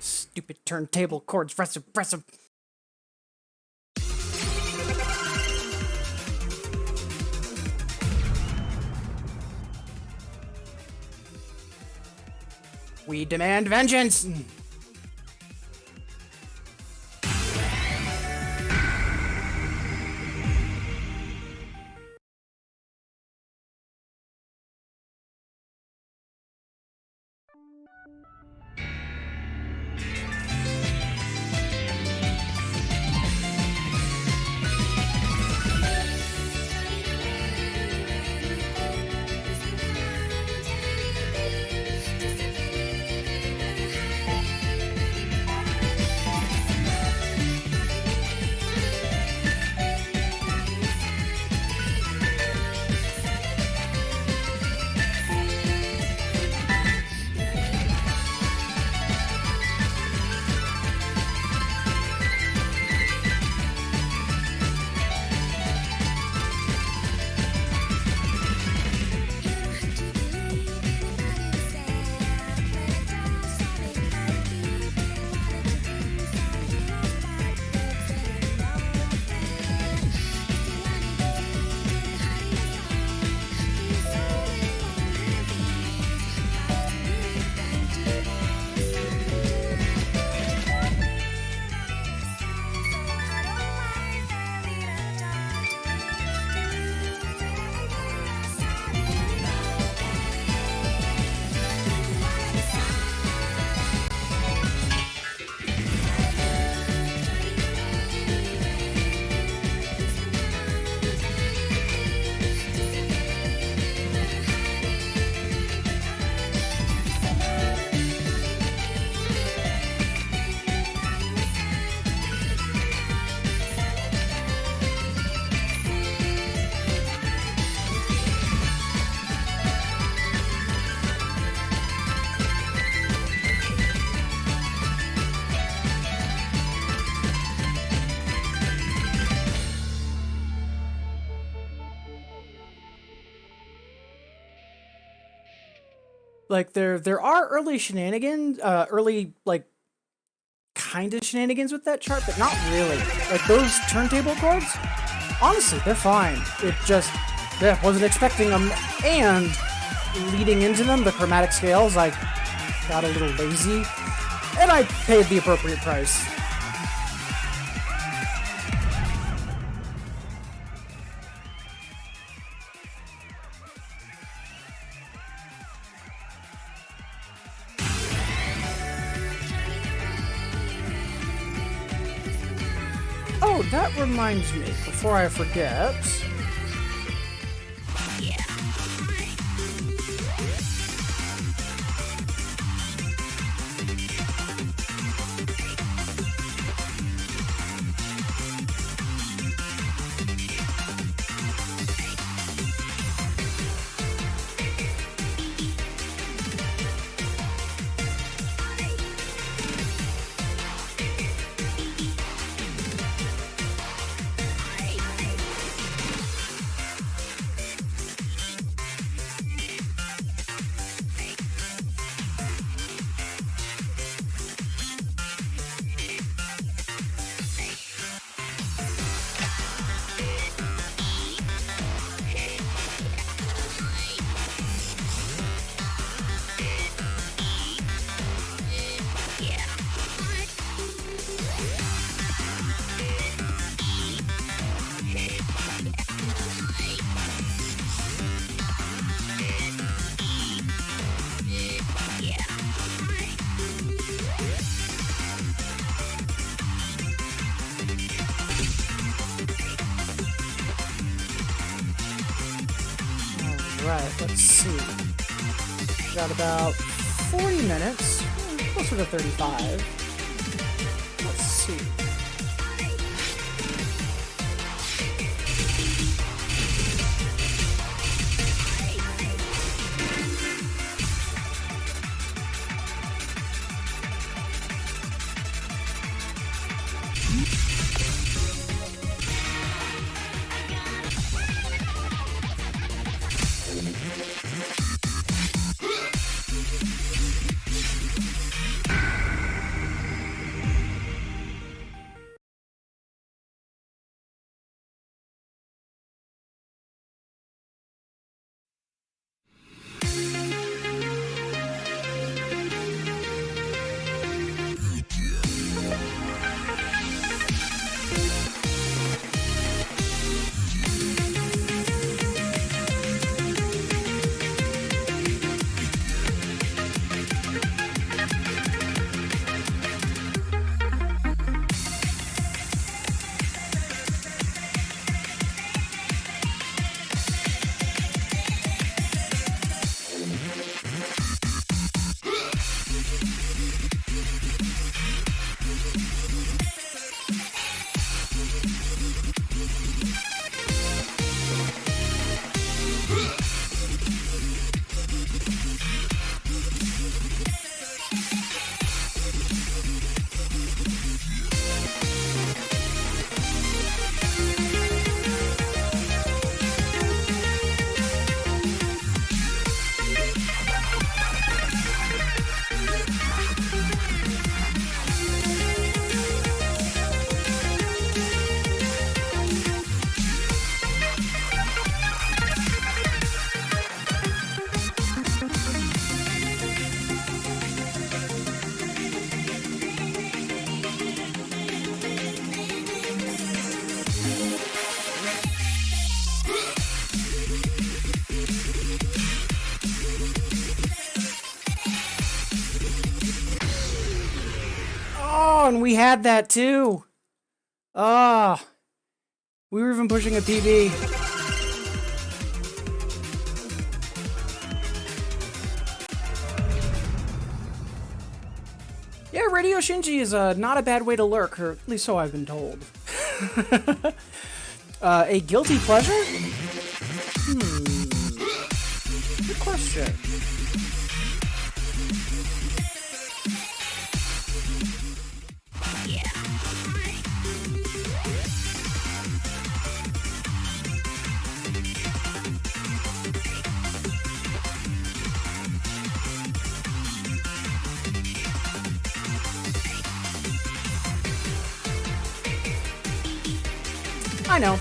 Speaker 1: Stupid turntable chords, pressive. We demand vengeance! Like there are early shenanigans, early like kind of shenanigans with that chart, but not really. Like those turntable chords, honestly, they're fine. It just, yeah, wasn't expecting them, and leading into them, the chromatic scales, I got a little lazy, and I paid the appropriate price. Oh, that reminds me, before I forget. Alright, let's see. Got about 40 minutes, closer to 35. Let's see. Oh, and we had that too. Ah, we were even pushing a PB. Yeah, Radio Shinji is not a bad way to lurk, or at least so I've been told. A guilty pleasure? Good question. I know.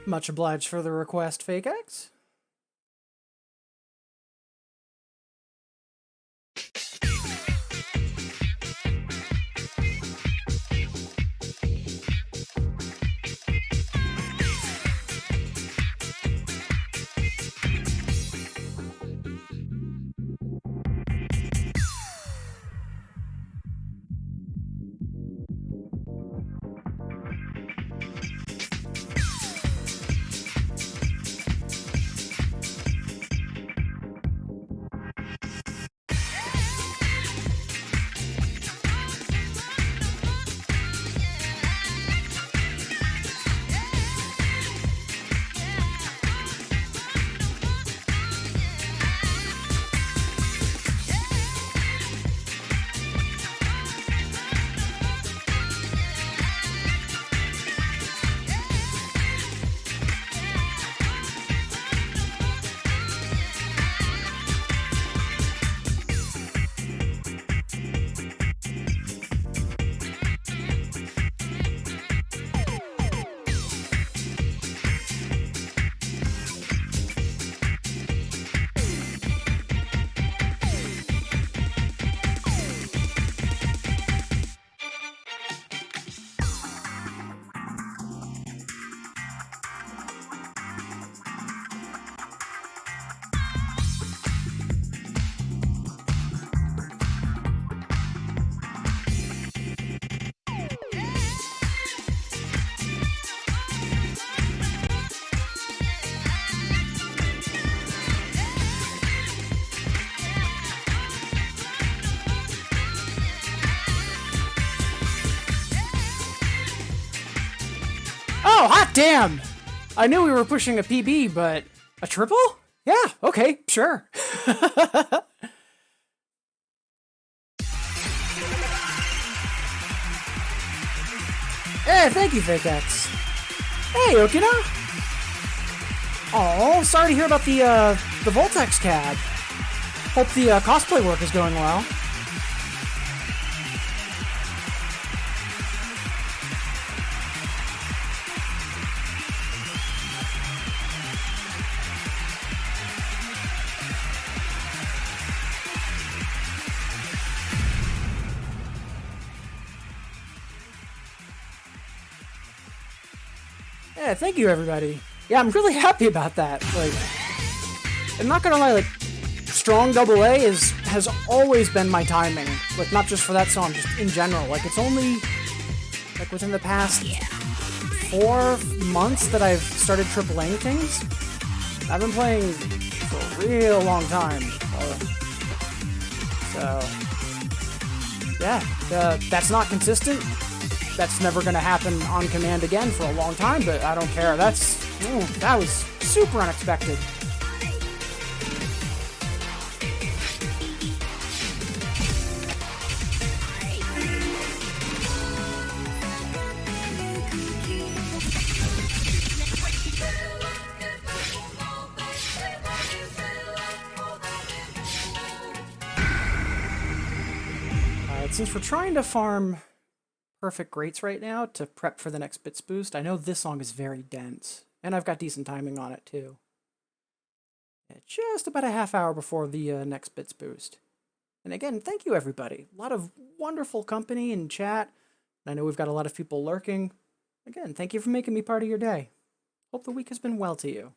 Speaker 1: Much obliged for the request, Fake X. Oh, hot damn! I knew we were pushing a PB, but a triple? Yeah, okay, sure. Hey, thank you, Fake X. Hey, Okina. Oh, sorry to hear about the Voltex cab. Hope the cosplay work is going well. Yeah, thank you, everybody. Yeah, I'm really happy about that. Like, I'm not gonna lie, like, strong AA has always been my timing. Like, not just for that song, just in general. Like, it's only, like, within the past 4 months that I've started AAAing things. I've been playing for a real long time. So, yeah, that's not consistent. That's never going to happen on command again for a long time, but I don't care. That was super unexpected. Alright, since we're trying to farm perfect greats right now to prep for the next bits boost, I know this song is very dense, and I've got decent timing on it too. Yeah, just about a half hour before the next bits boost. And again, thank you everybody. A lot of wonderful company and chat. I know we've got a lot of people lurking. Again, thank you for making me part of your day. Hope the week has been well to you.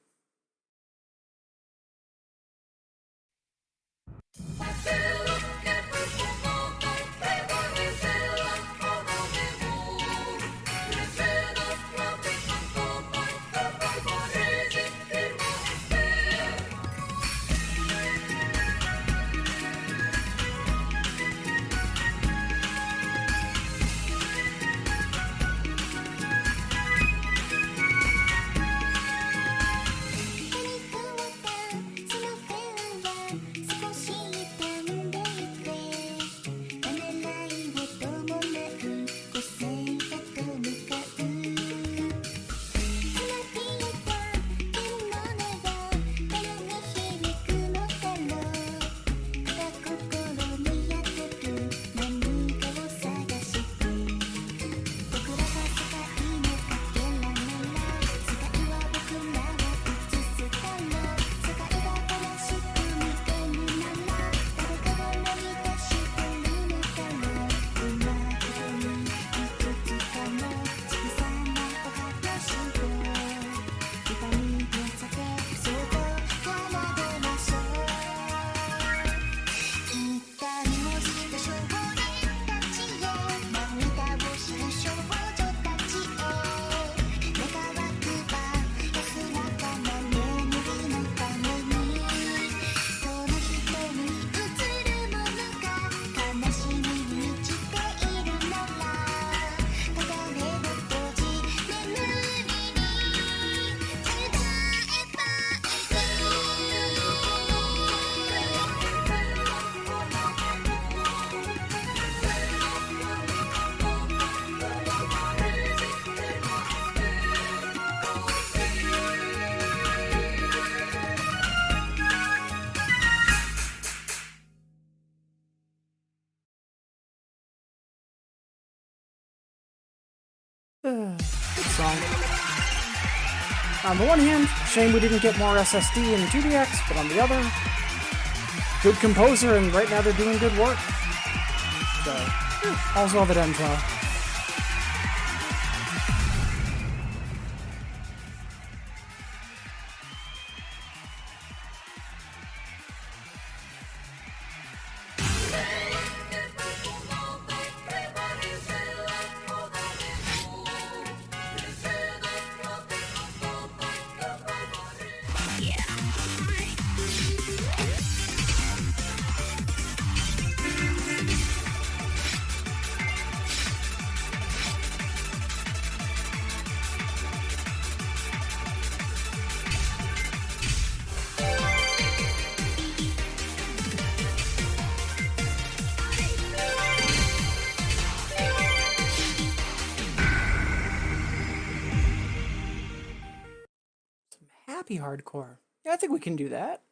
Speaker 1: song. On the one hand, shame we didn't get more SSD in 2DX, but on the other, good composer, and right now they're doing good work. So, all's well that ends well. Happy hardcore. Yeah, I think we can do that.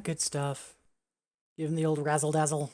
Speaker 1: Good stuff. Give him the old razzle dazzle.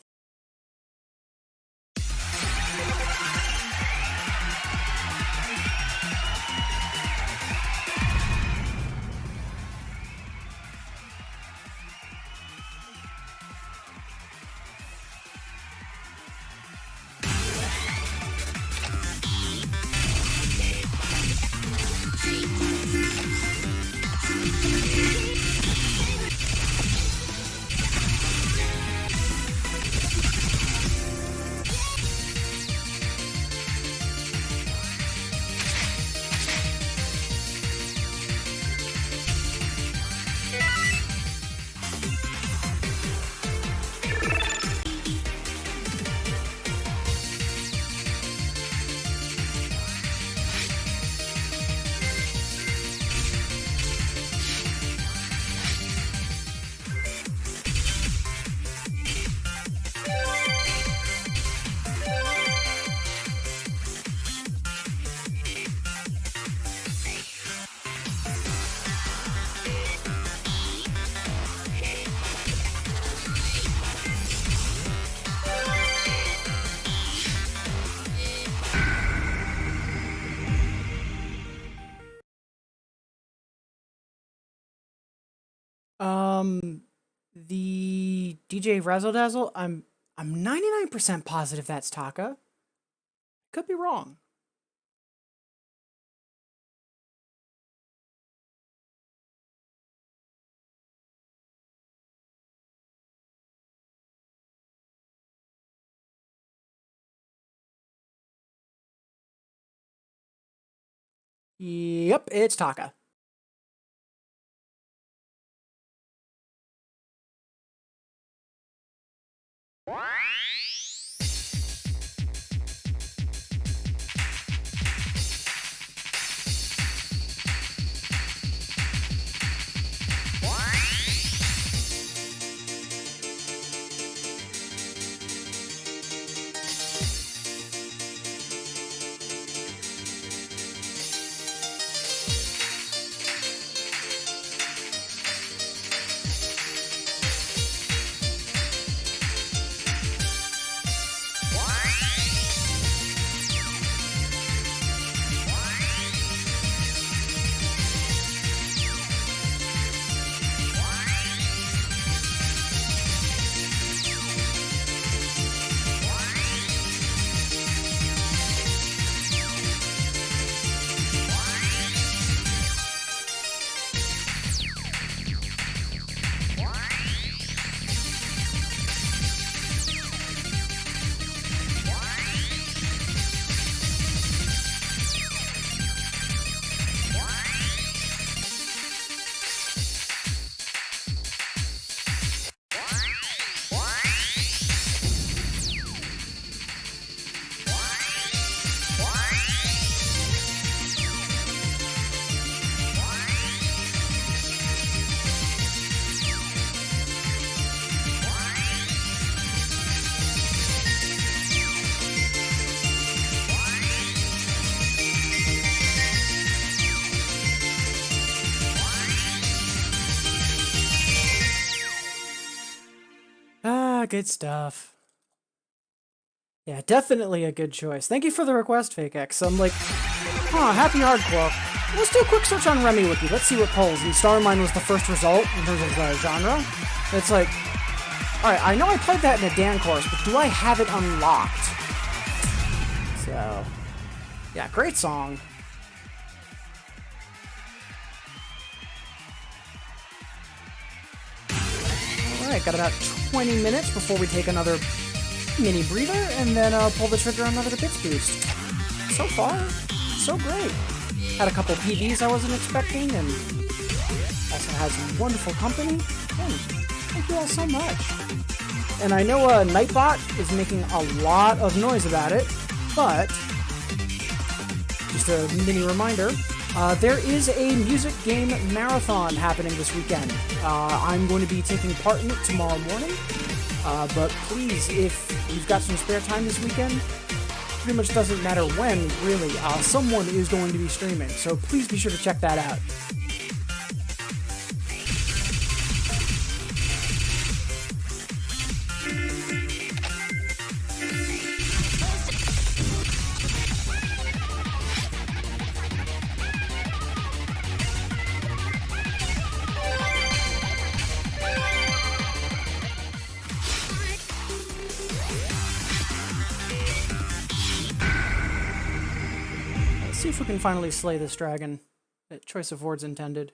Speaker 1: The DJ Razzle Dazzle, I'm 99% positive that's Taka. Could be wrong. Yep, it's Taka. Good stuff. Yeah, definitely a good choice. Thank you for the request, Fake X. I'm like, happy hardcore. Let's do a quick search on Remy Wiki. Let's see what polls. And Starmine was the first result in terms of genre. It's like, alright, I know I played that in a Dan course, but do I have it unlocked? So, yeah, great song. Alright, got about 20 minutes before we take another mini breather and then pull the trigger on another bits boost. So far, so great. Had a couple PBs I wasn't expecting and also had some wonderful company. Thank you all so much. And I know Nightbot is making a lot of noise about it, but just a mini reminder, there is a music game marathon happening this weekend. I'm going to be taking part in it tomorrow morning, but please, if you've got some spare time this weekend, pretty much doesn't matter when, really, someone is going to be streaming, so please be sure to check that out. See if we can finally slay this dragon. Choice of words intended.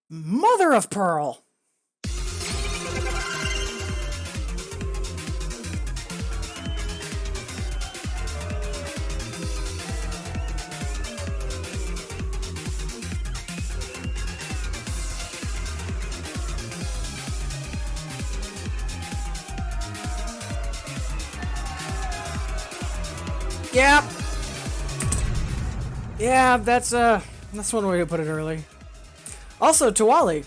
Speaker 1: Mother of pearl! Yep. Yeah, that's one way to put it early. Also, Tawali,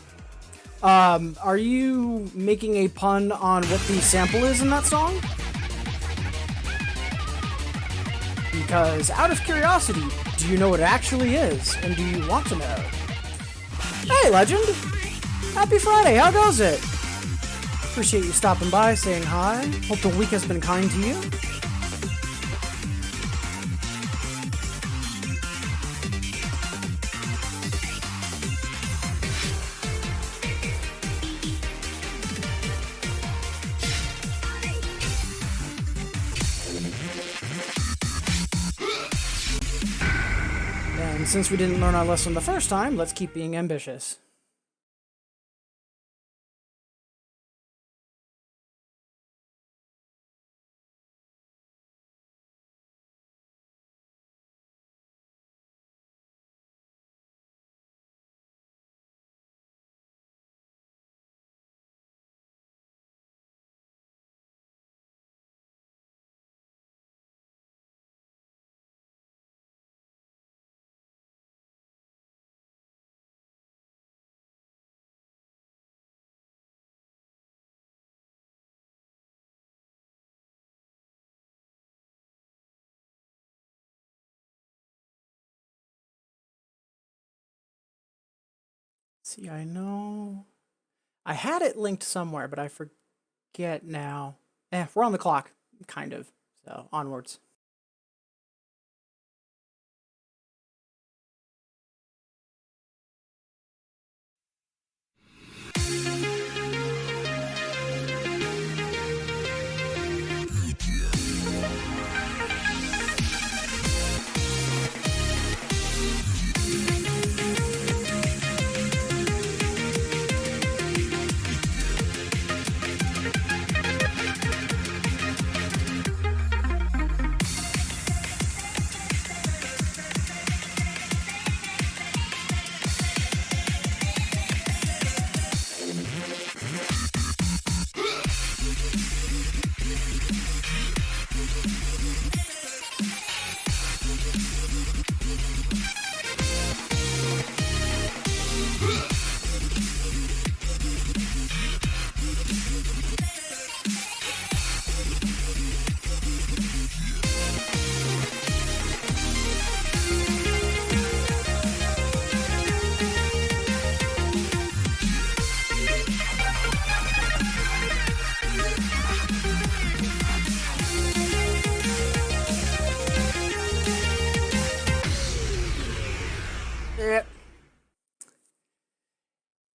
Speaker 1: are you making a pun on what the sample is in that song? Because, out of curiosity, do you know what it actually is? And do you want to know? Hey, Legend! Happy Friday, how goes it? Appreciate you stopping by, saying hi. Hope the week has been kind to you. And since we didn't learn our lesson the first time, let's keep being ambitious. See, I know I had it linked somewhere, but I forget now. We're on the clock, kind of. So, onwards.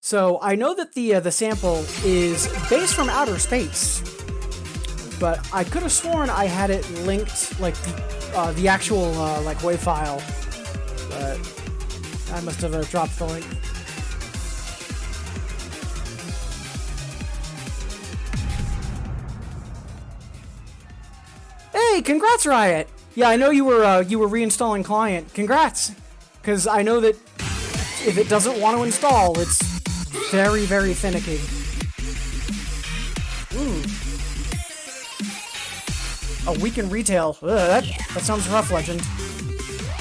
Speaker 1: So I know that the sample is based from outer space, but I could have sworn I had it linked, like the actual like WAV file, but I must have dropped the link. Hey, congrats, Riot! Yeah, I know you were reinstalling client. Congrats, because I know that if it doesn't want to install, it's very, very finicky. Ooh. A week in retail. Ugh, that sounds rough, Legend.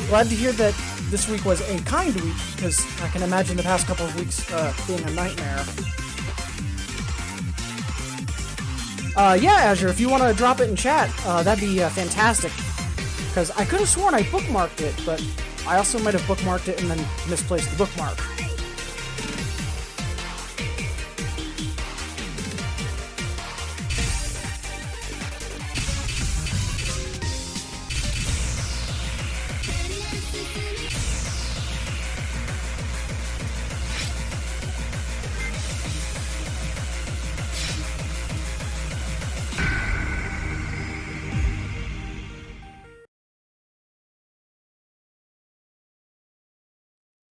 Speaker 1: Glad to hear that this week was a kind week, because I can imagine the past couple of weeks being a nightmare. Yeah, Azure, if you want to drop it in chat, that'd be fantastic. Because I could have sworn I bookmarked it, but I also might have bookmarked it and then misplaced the bookmark.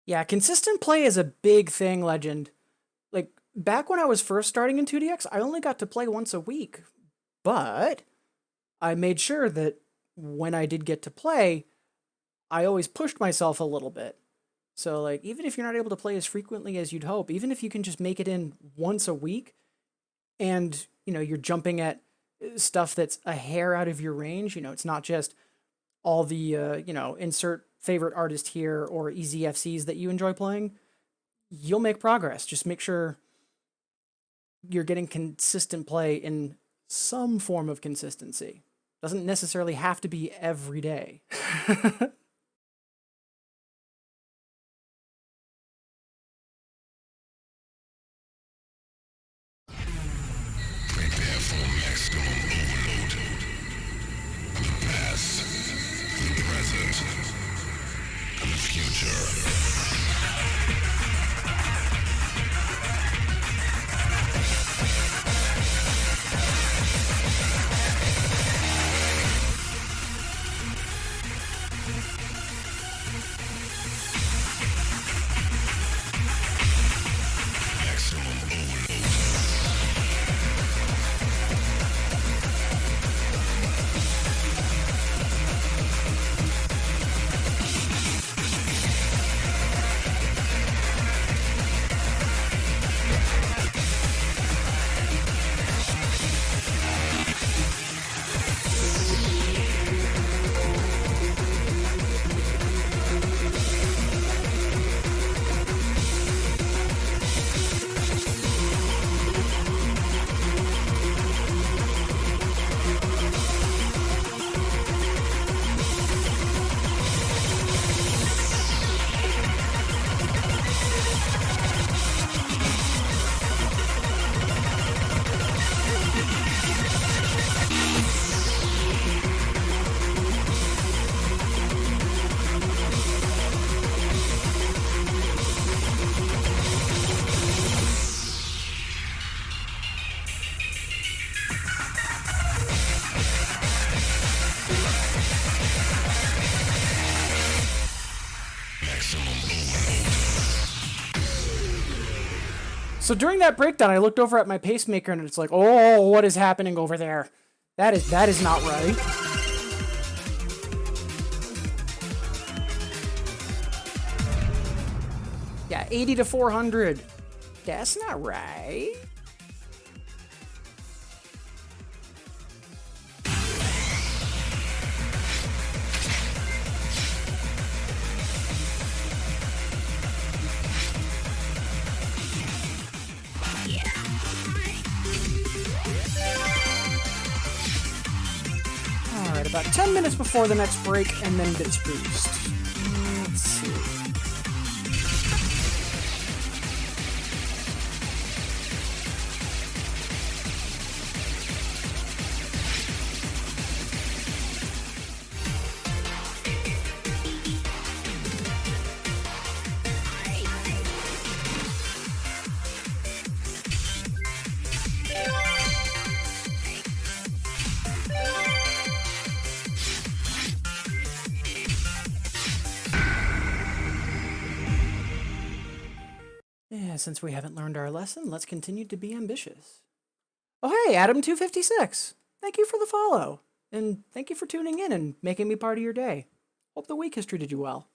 Speaker 1: Yeah, consistent play is a big thing, Legend. Like, back when I was first starting in 2DX, I only got to play once a week. But I made sure that when I did get to play, I always pushed myself a little bit. So, like, even if you're not able to play as frequently as you'd hope, even if you can just make it in once a week and, you're jumping at stuff that's a hair out of your range, it's not just all the, insert favorite artist here or easy FCs that you enjoy playing, you'll make progress. Just make sure you're getting consistent play in some form of consistency. Doesn't necessarily have to be every day.
Speaker 2: Prepare for maximum overload. The past, the present, and the future. Maximum overload.
Speaker 1: So during that breakdown, I looked over at my pacemaker and it's like, oh, what is happening over there? That is not right. Yeah, 80 to 400. That's not right. Alright, about 10 minutes before the next break, and then bits boost. Let's see. Yeah, since we haven't learned our lesson, let's continue to be ambitious. Oh, hey, Adam256. Thank you for the follow. And thank you for tuning in and making me part of your day. Hope the week has treated you well.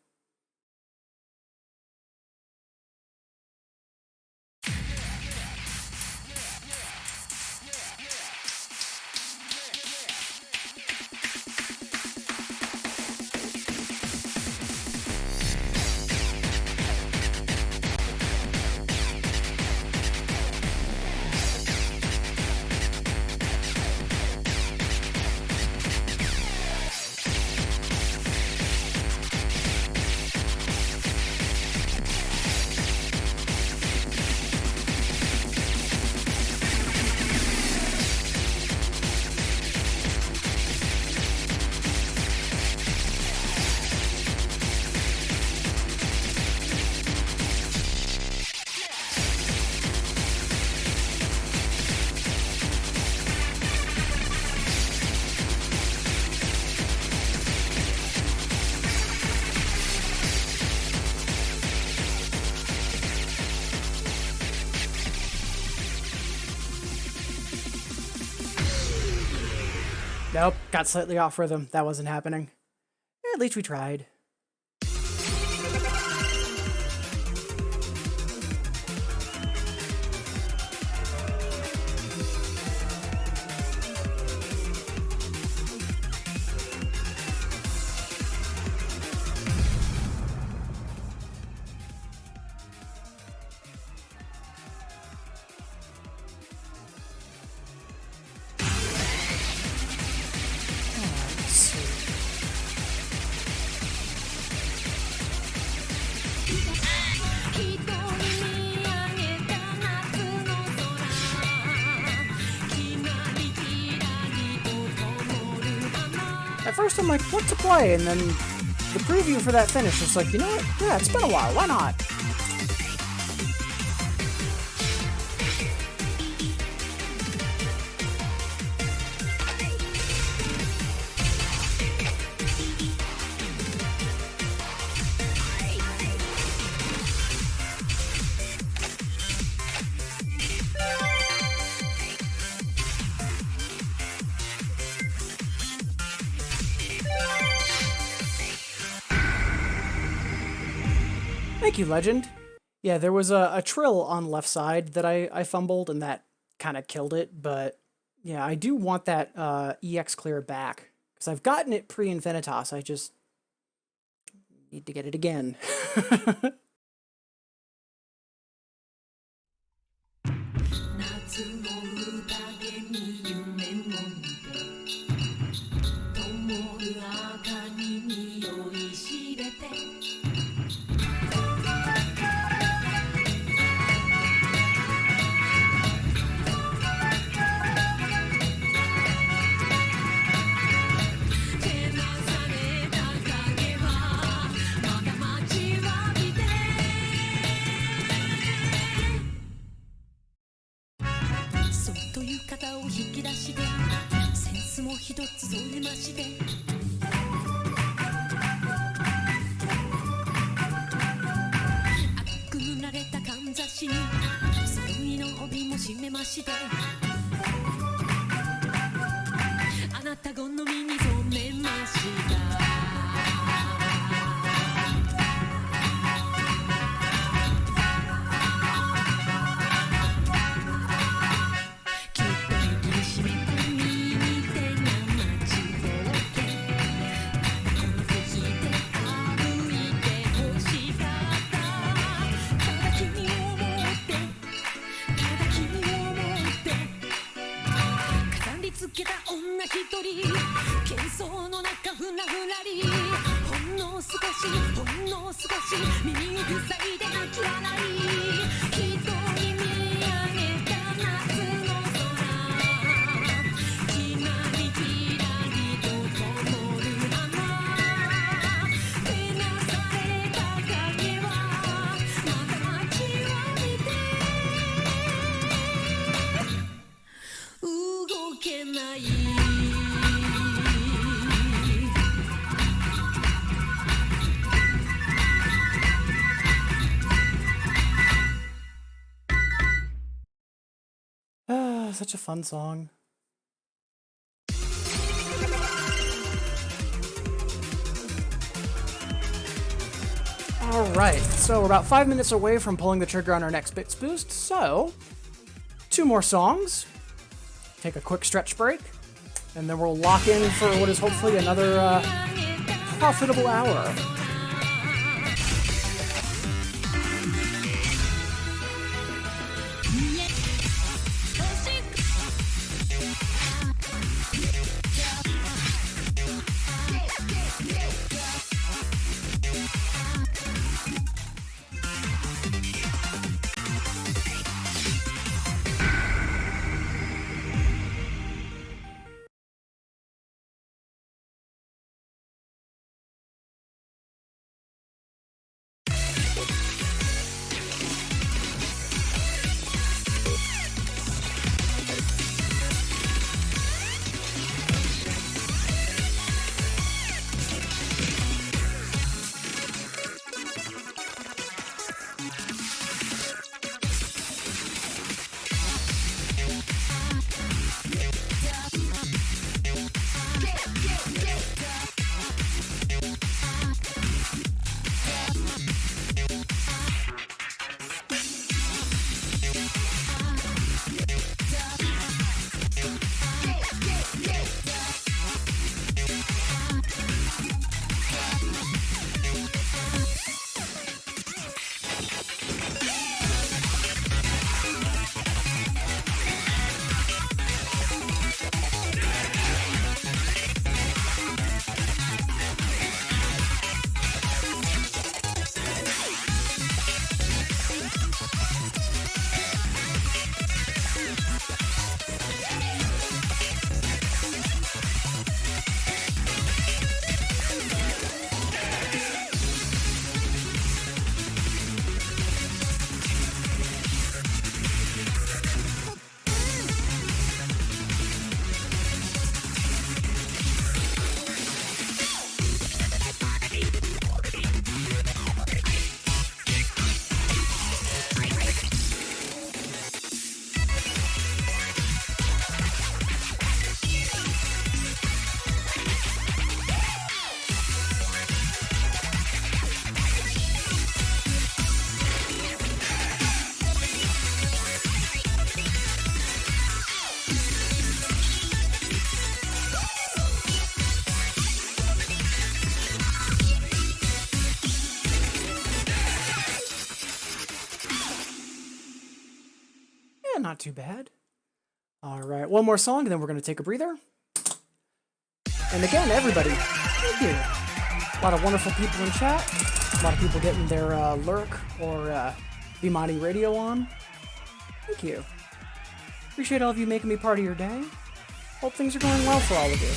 Speaker 1: Nope, got slightly off rhythm. That wasn't happening. At least we tried. At first I'm like, what to play? And then the preview for that finish was like, you know what? Yeah, it's been a while. Why not? Thank you, Legend. Yeah, there was a trill on left side that I fumbled, and that kind of killed it, but yeah, I do want that EX clear back, because I've gotten it pre-Infinitas, I just need to get it again. 'Such a fun song. Alright, so we're about 5 minutes away from pulling the trigger on our next Bits Boost, so 2 more songs, take a quick stretch break, and then we'll lock in for what is hopefully another profitable hour. Yeah, not too bad. All right, one more song, and then we're going to take a breather. And again, everybody, thank you. A lot of wonderful people in chat. A lot of people getting their lurk or Vimani radio on. Thank you. Appreciate all of you making me part of your day. Hope things are going well for all of you.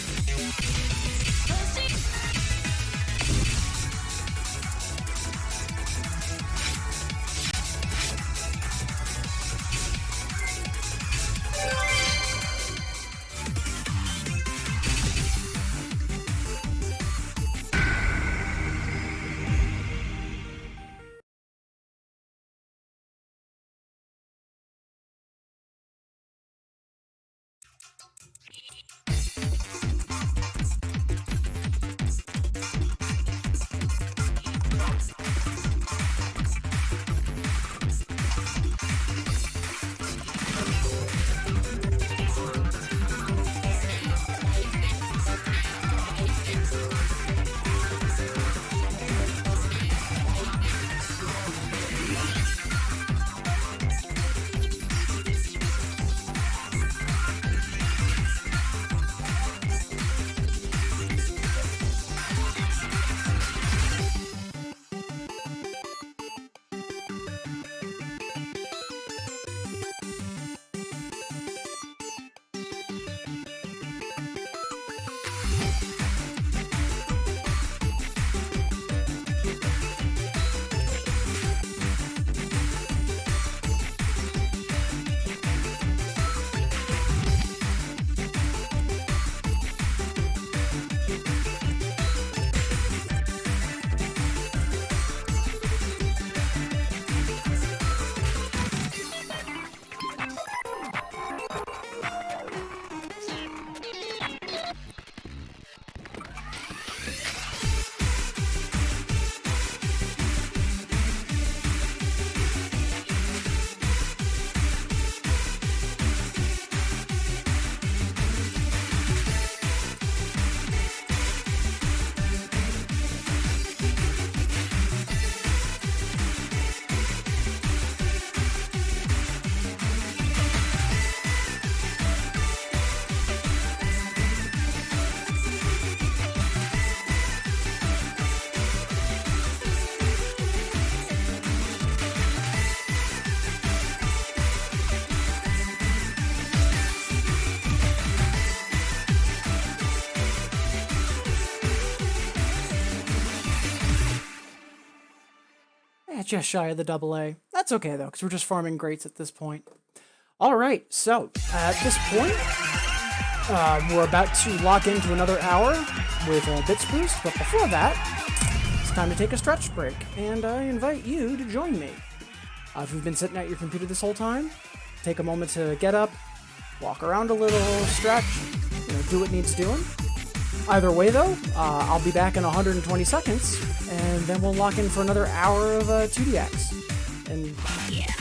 Speaker 1: Just shy of the AA. That's okay though, because we're just farming greats at this point. Alright, so at this point, we're about to lock into another hour with a Bits Boost, but before that, it's time to take a stretch break, and I invite you to join me. If you've been sitting at your computer this whole time, take a moment to get up, walk around a little, stretch, do what needs doing. Either way, though, I'll be back in 120 seconds, and then we'll lock in for another hour of 2DX. And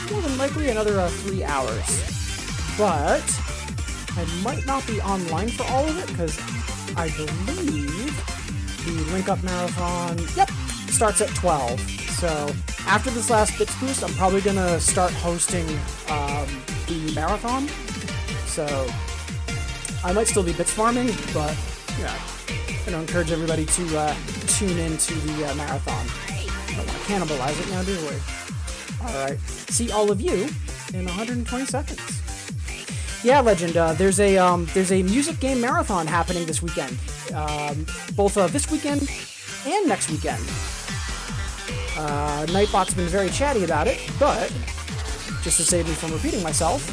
Speaker 1: more than likely another 3 hours. But I might not be online for all of it, because I believe the Link Up Marathon, starts at 12. So after this last Bits Boost, I'm probably going to start hosting the marathon. So I might still be bits farming, but yeah. I'm going to encourage everybody to tune into the marathon. Don't want to cannibalize it now, do we? Alright. See all of you in 120 seconds. Yeah, Legend, there's a music game marathon happening this weekend. Both this weekend and next weekend. Nightbot's been very chatty about it, but just to save me from repeating myself,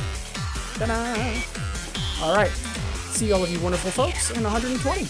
Speaker 1: ta-da! Alright. See all of you wonderful folks in 120.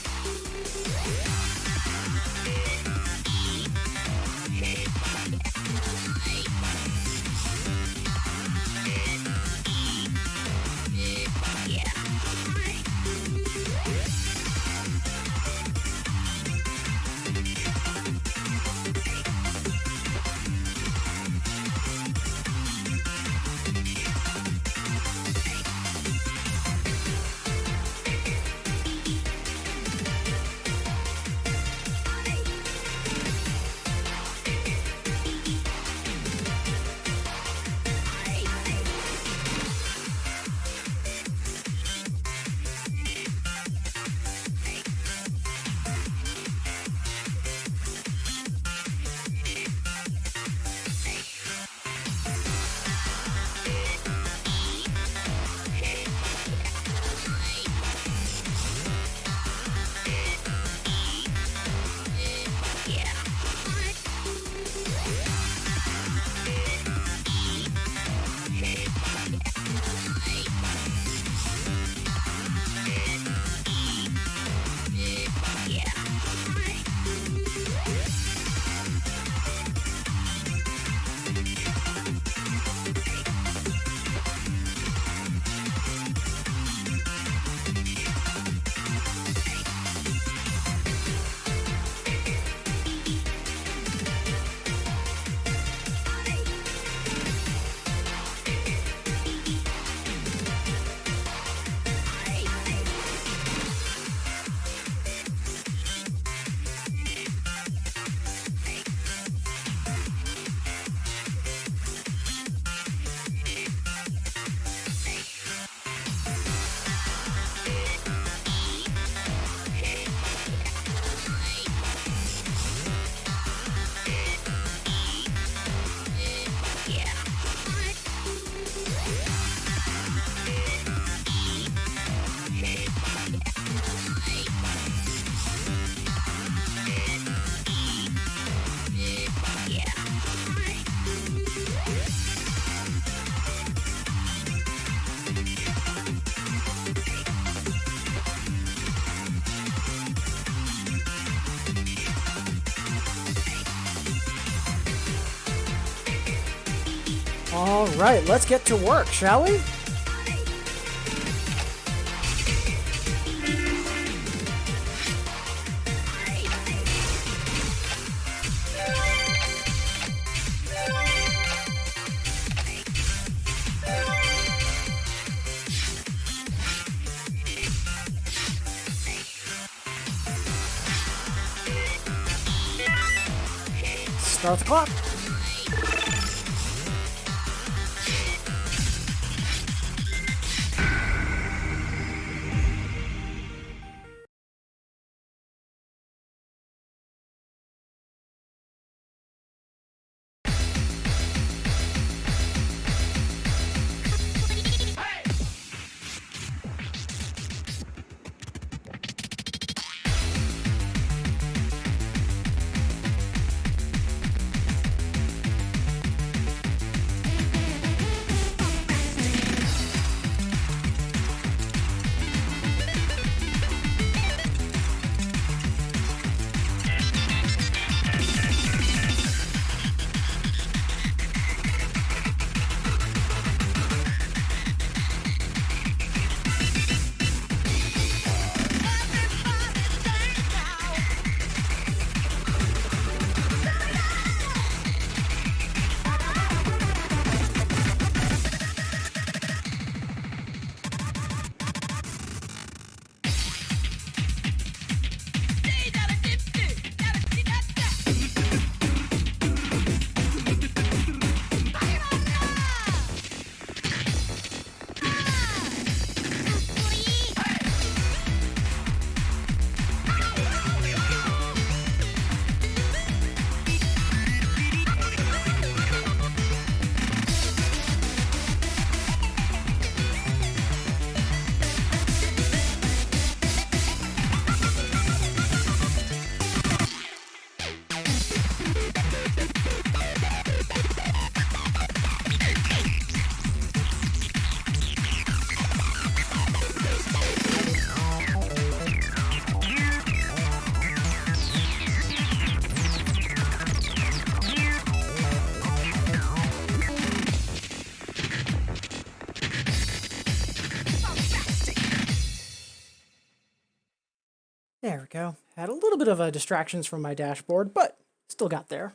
Speaker 1: All right, let's get to work, shall we? Start the clock. There we go. Had a little bit of distractions from my dashboard, but still got there.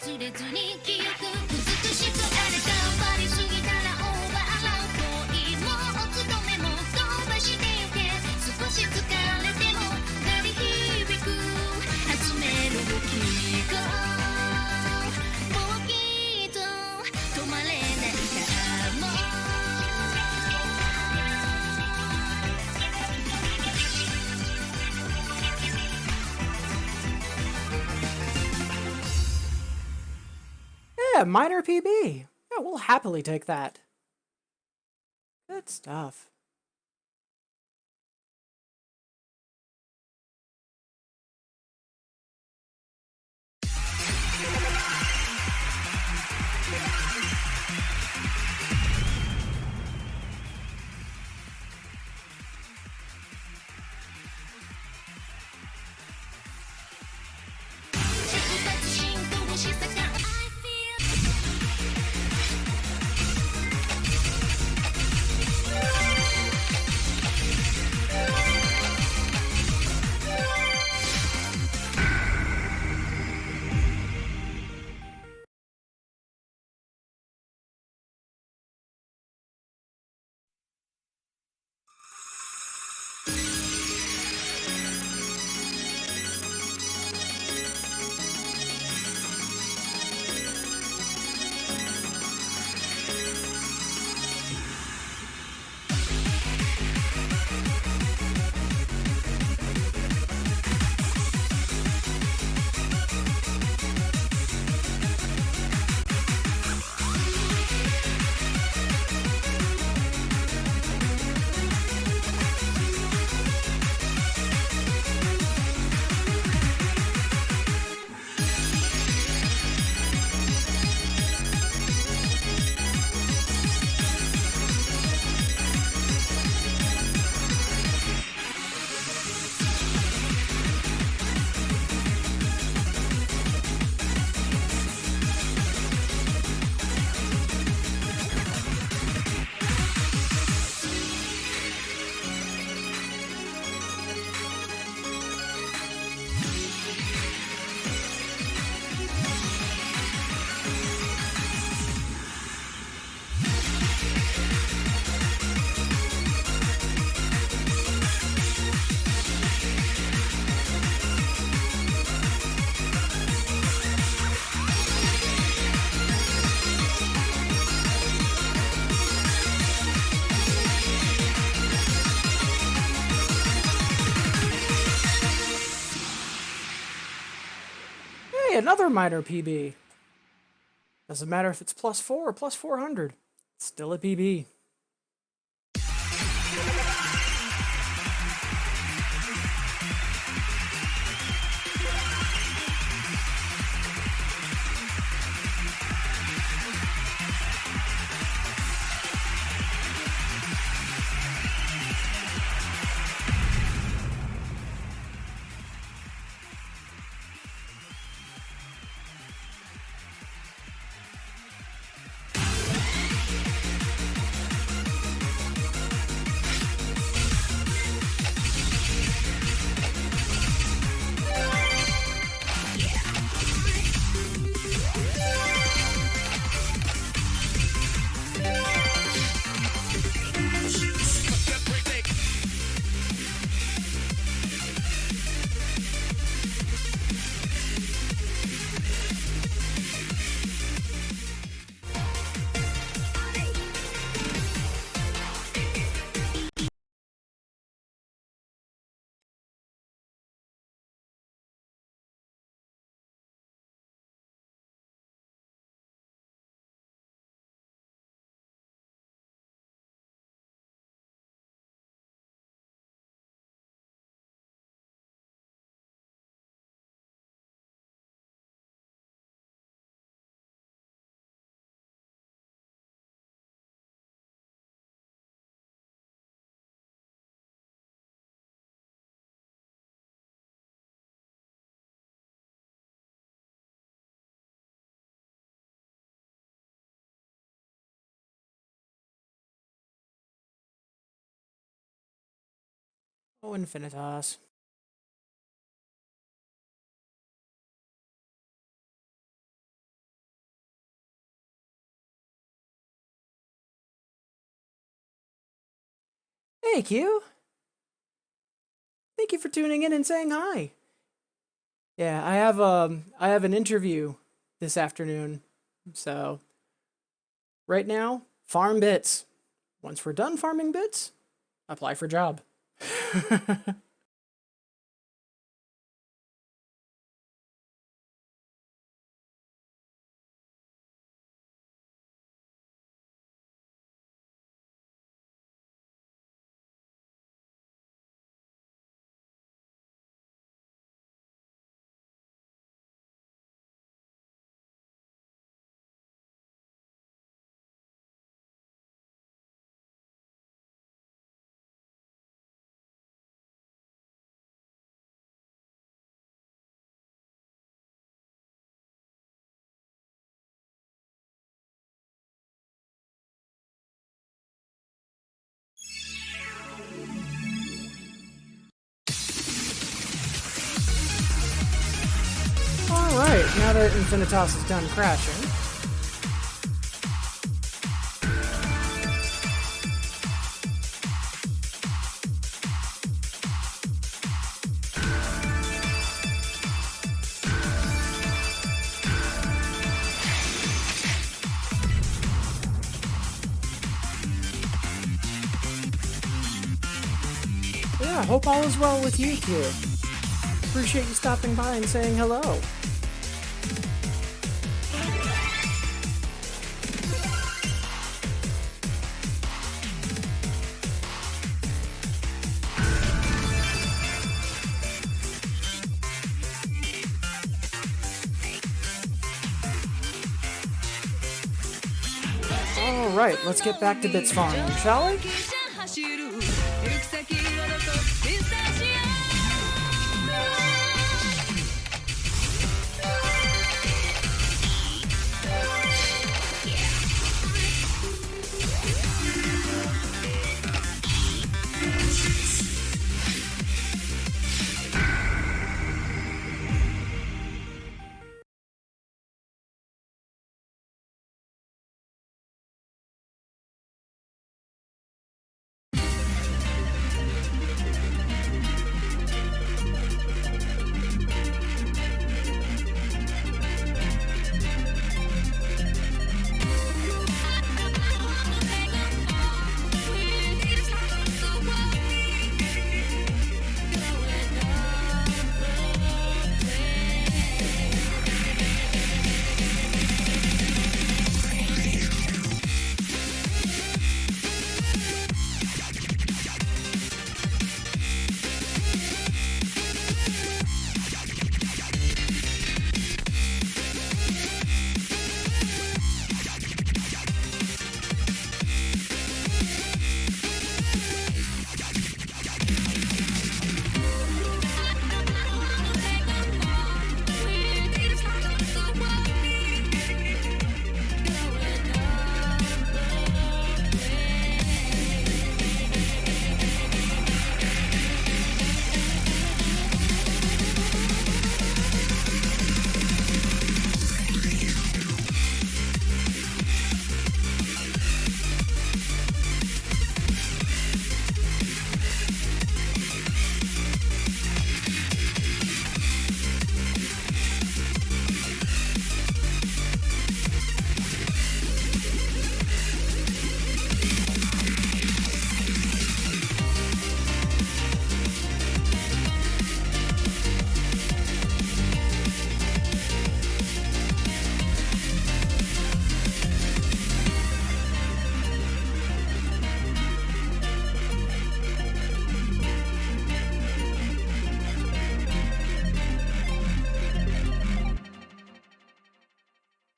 Speaker 3: 忘れずに記憶美しくあれ頑張りすぎたらオーバーラウト恋もお勤めも飛ばしてゆけ少し疲れても鳴り響く集める気がもうきっと止まれないからもう
Speaker 1: Yeah, minor PB. Yeah, we'll happily take that. Good stuff. Hey, another minor PB. Doesn't matter if it's +4 or +400. It's still a PB. Oh, Infinitas. Hey, Q. Thank you for tuning in and saying hi. Yeah, I have an interview this afternoon. So right now, farm bits. Once we're done farming bits, apply for job. Alright, now that Infinitas is done crashing. Yeah, hope all is well with you, Q. Appreciate you stopping by and saying hello. Alright, let's get back to bits farming, shall we?
Speaker 3: 走る行く先はどこピスタチ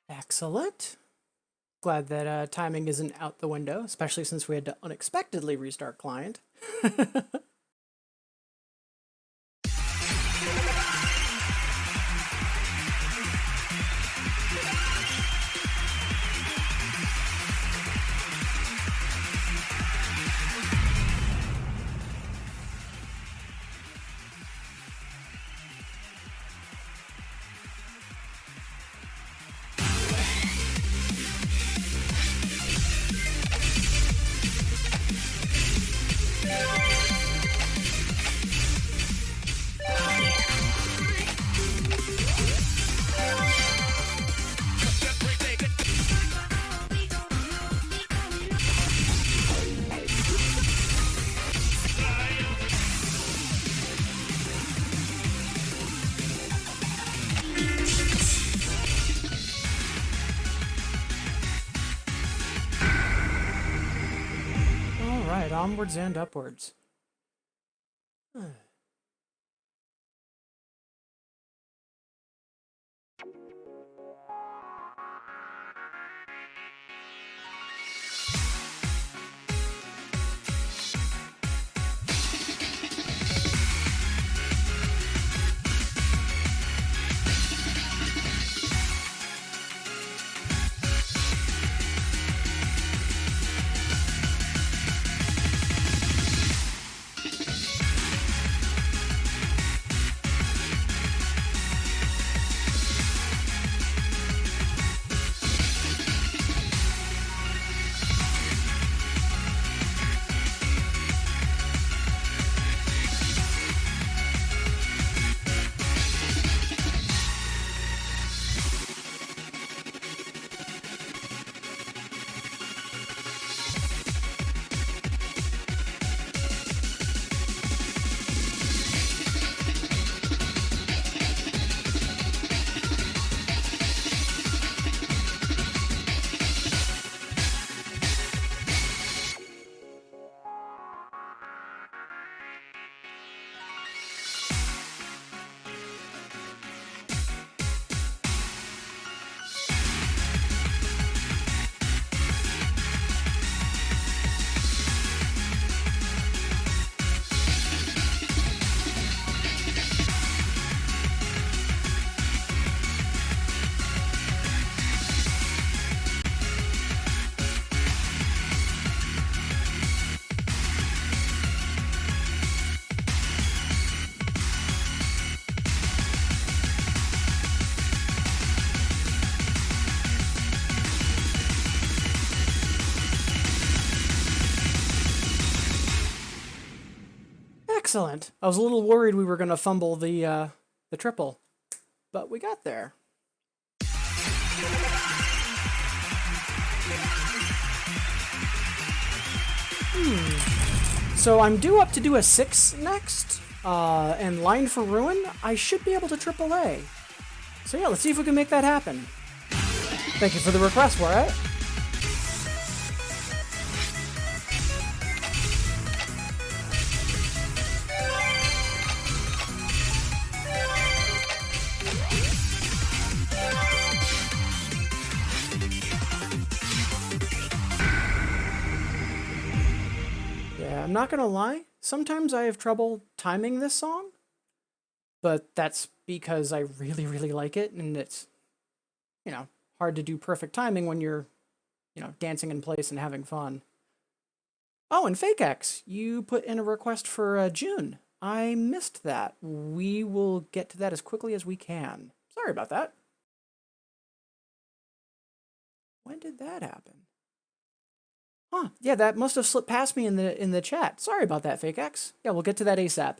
Speaker 1: Excellent. Glad that timing isn't out the window, especially since we had to unexpectedly restart client. Alright, onwards and upwards. Excellent. I was a little worried we were going to fumble the triple, but we got there. So I'm due up to do a 6 next, and Line for Ruin, I should be able to triple A. So yeah, let's see if we can make that happen. Thank you for the request, Warret. I'm not gonna lie, sometimes I have trouble timing this song, but that's because I really, really like it, and it's, you know, hard to do perfect timing when you're, you know, dancing in place and having fun. Oh, and Fake X, you put in a request for June. I missed that. We will get to that as quickly as we can. Sorry about that. When did that happen? Huh, yeah, that must have slipped past me in the chat. Sorry about that, Fake X. Yeah, we'll get to that ASAP.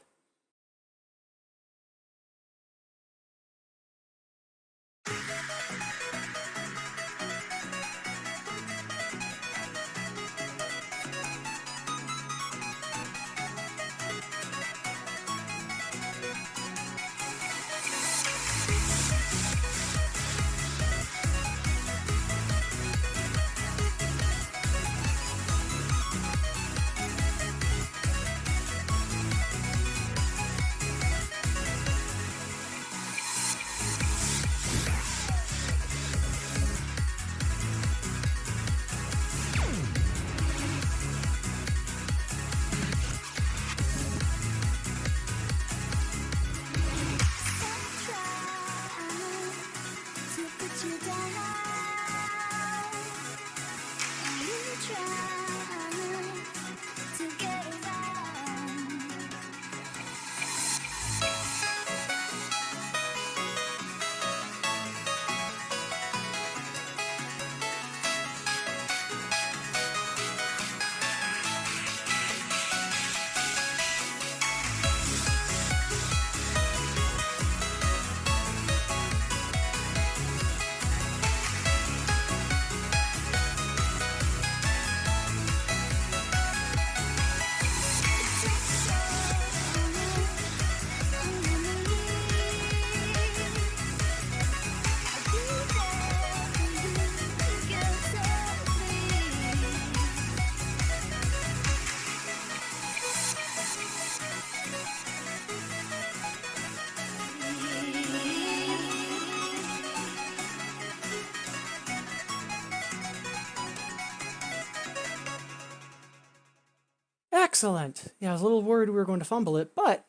Speaker 1: Excellent. Yeah, I was a little worried we were going to fumble it, but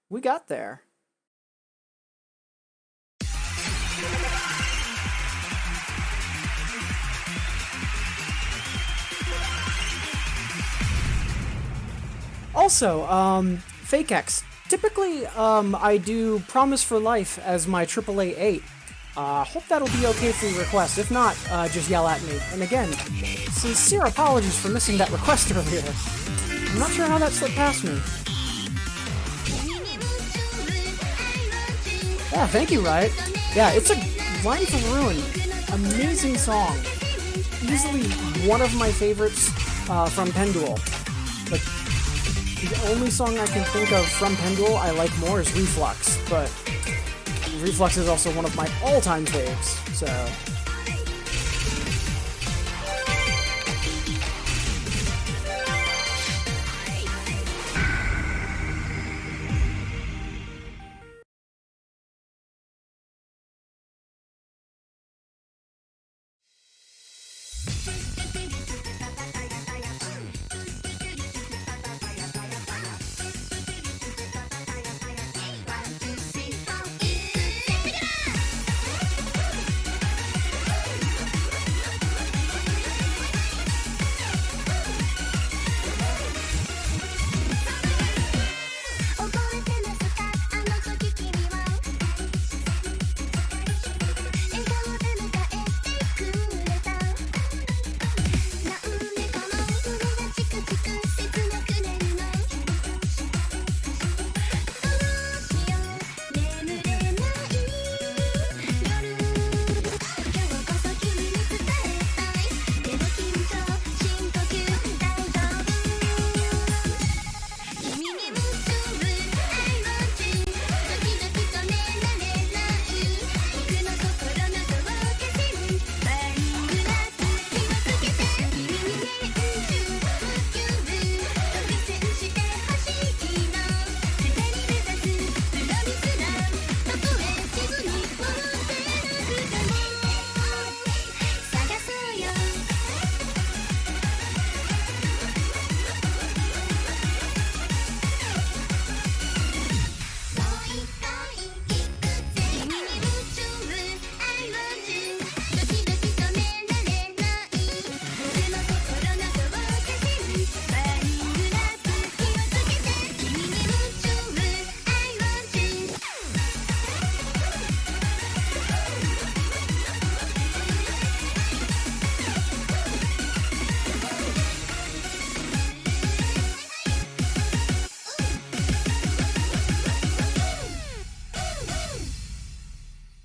Speaker 1: we got there. Also, Fake X. Typically, I do Promise for Life as my AAA 8. Hope that'll be okay for your request. If not, just yell at me. And again, sincere apologies for missing that request earlier. I'm not sure how that slipped past me. Yeah, thank you, Riot. Yeah, it's a Line for Ruin. Amazing song. Easily one of my favorites from Pendule. Like, the only song I can think of from Pendule I like more is Reflux, but Reflux is also one of my all-time faves, so...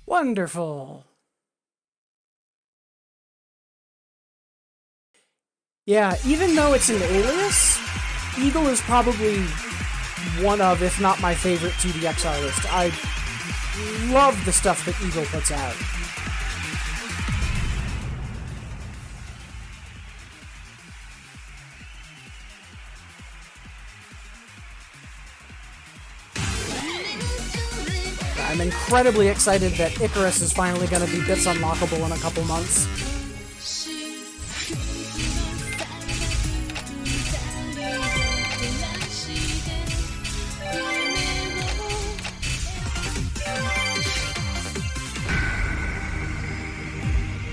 Speaker 1: Wonderful. Yeah, even though it's an alias, Eagle is probably one of, if not my favorite 2DX artist. I love the stuff that Eagle puts out. I'm incredibly excited that Icarus is finally going to be bits unlockable in a couple months.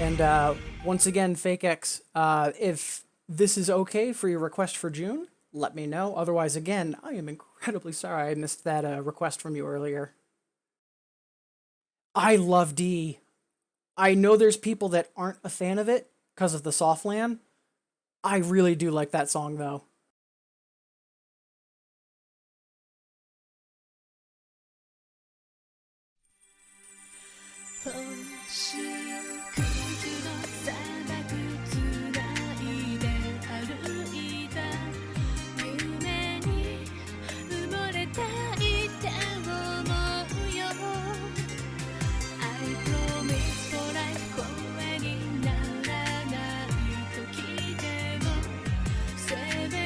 Speaker 1: And once again, Fake X, if this is okay for your request for June, let me know. Otherwise, again, I am incredibly sorry I missed that request from you earlier. I love D. I know there's people that aren't a fan of it because of the Softland. I really do like that song, though.
Speaker 3: Seven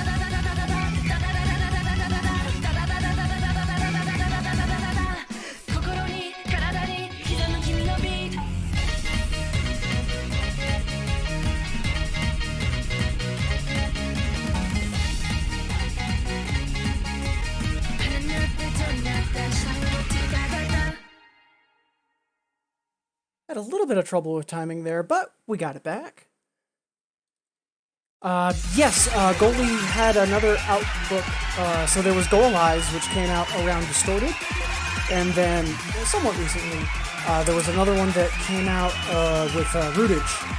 Speaker 3: 心に体に刻む君のビート
Speaker 1: Had a little bit of trouble with timing there, but we got it back. Yes, Goalie had another outlook. So there was Goal Eyes, which came out around Distorted, and then somewhat recently, there was another one that came out with Rootage.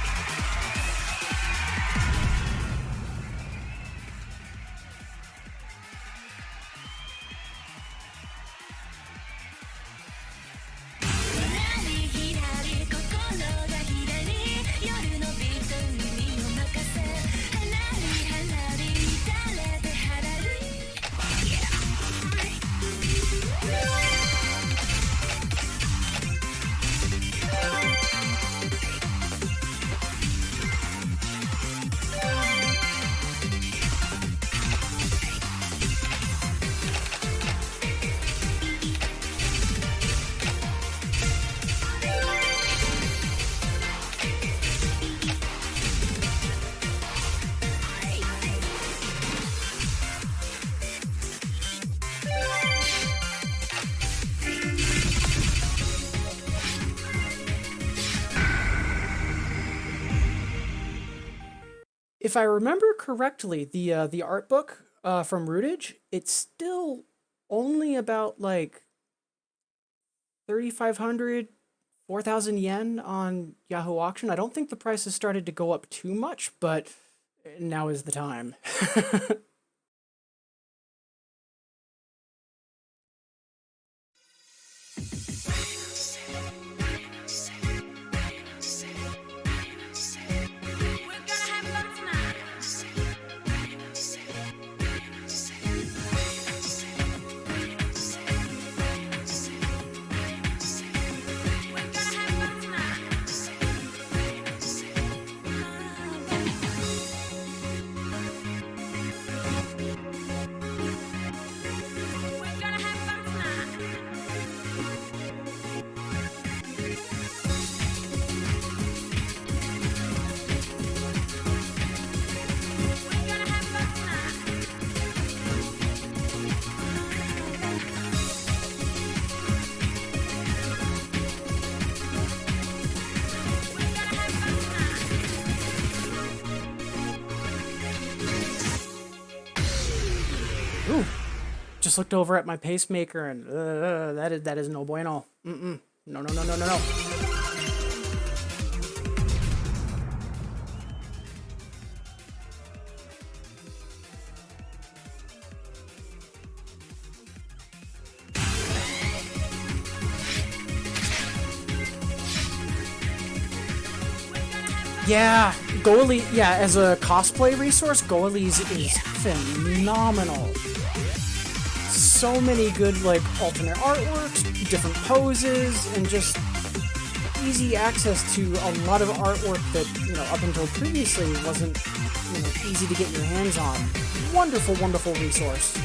Speaker 1: if I remember correctly, the art book from Rootage, it's still only about like 3,500, 4,000 yen on Yahoo Auction. I don't think the price has started to go up too much, but now is the time. Ooh, just looked over at my pacemaker and that is no bueno. No, no, no, no, no, no. Yeah, Goalie, yeah, as a cosplay resource, Goalies is phenomenal. So many good, like, alternate artworks, different poses, and just easy access to a lot of artwork that, you know, up until previously wasn't, you know, easy to get your hands on. Wonderful, wonderful resource.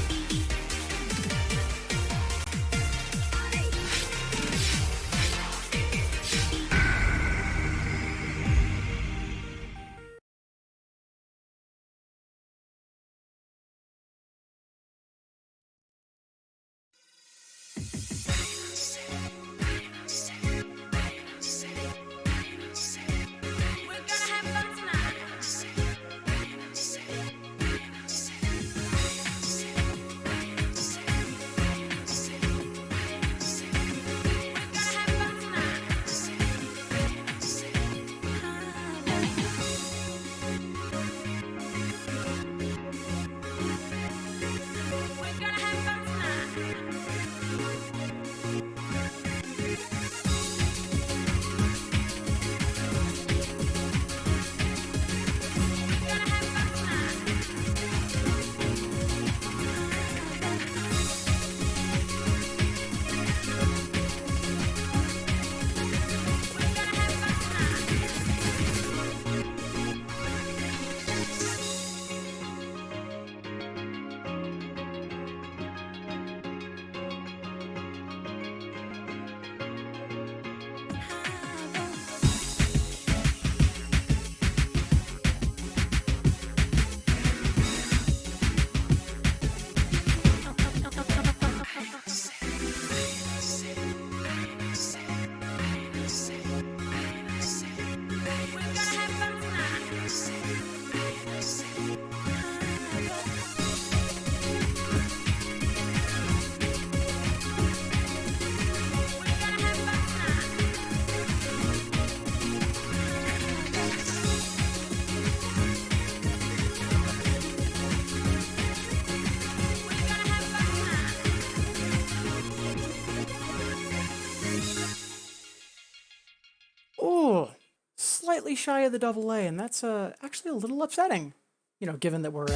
Speaker 1: Oh, slightly shy of the double A, and that's actually a little upsetting, you know, given that we're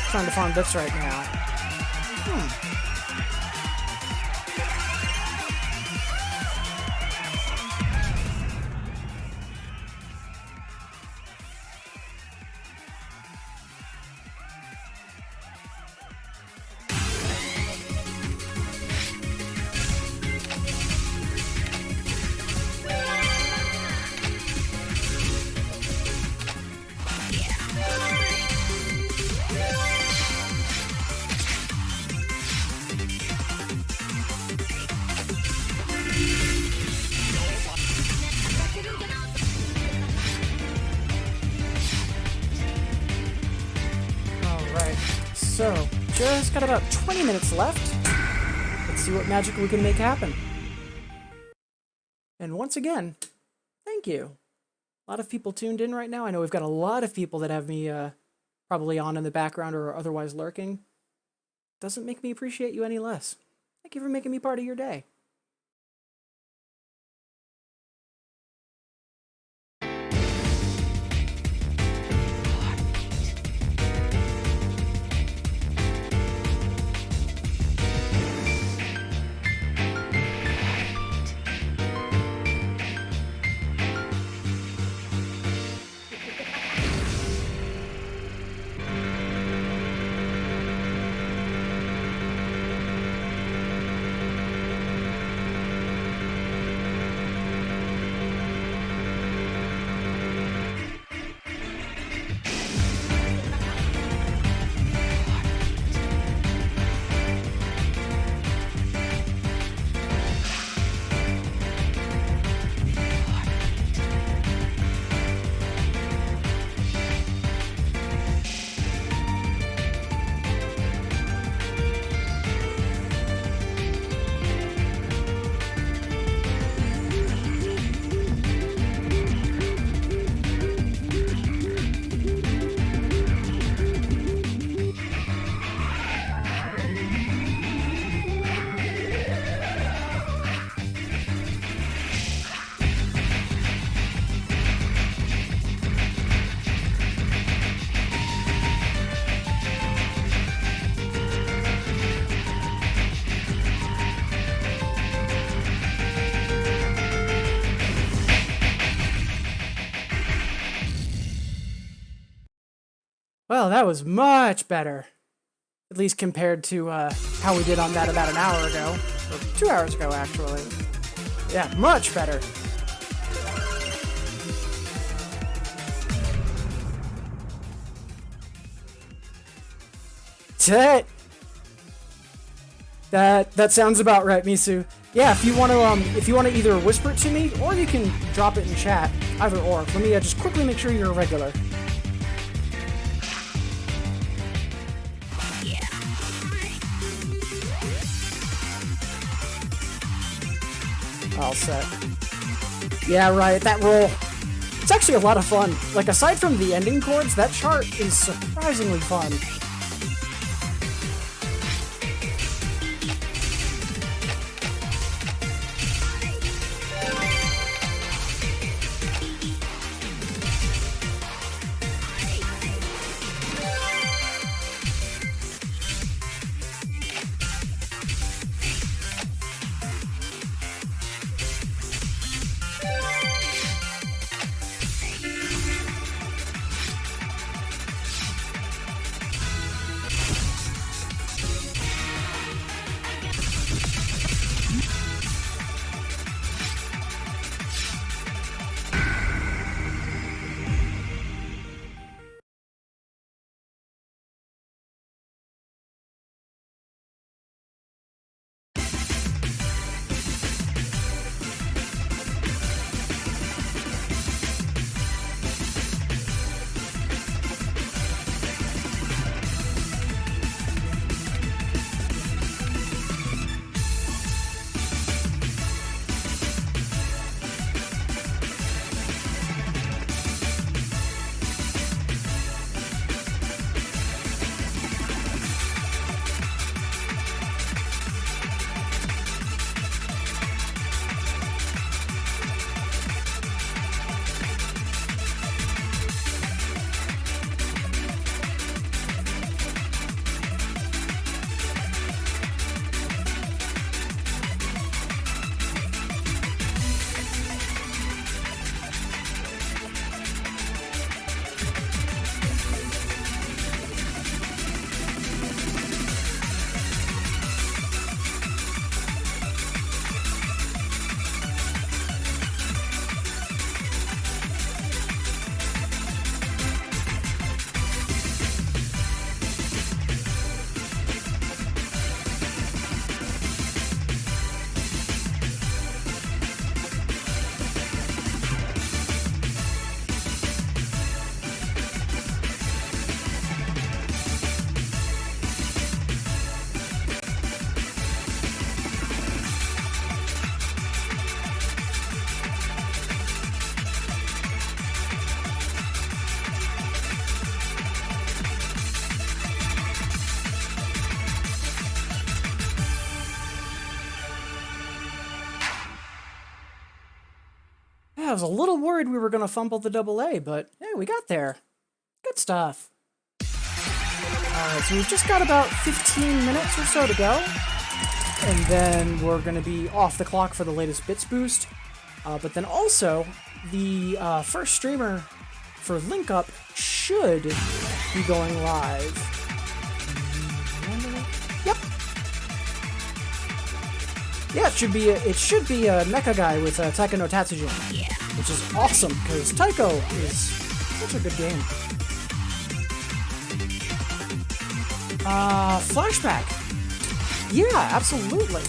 Speaker 1: trying to farm bits right now. It's got about 20 minutes left. Let's see what magic we can make happen. And once again, thank you. A lot of people tuned in right now. I know we've got a lot of people that have me probably on in the background or otherwise lurking. Doesn't make me appreciate you any less. Thank you for making me part of your day. Well, that was much better. At least compared to how we did on that about an hour ago. Or 2 hours ago, actually. Yeah, much better. That sounds about right, Misu. Yeah, if you want to either whisper it to me or you can drop it in chat, either or. Let me just quickly make sure you're a regular. All set. Yeah, right, that roll. It's actually a lot of fun. Like, aside from the ending chords, that chart is surprisingly fun. Yeah, I was a little worried we were gonna fumble the double A, but hey, we got there. Good stuff. Alright, so we've just got about 15 minutes or so to go. And then we're gonna be off the clock for the latest bits boost. But then also, the first streamer for Link Up should be going live. Yep. Yeah, it should be a mecha guy with Taika no Tatsujin, which is awesome because Taiko is such a good game. Flashback. Yeah, absolutely.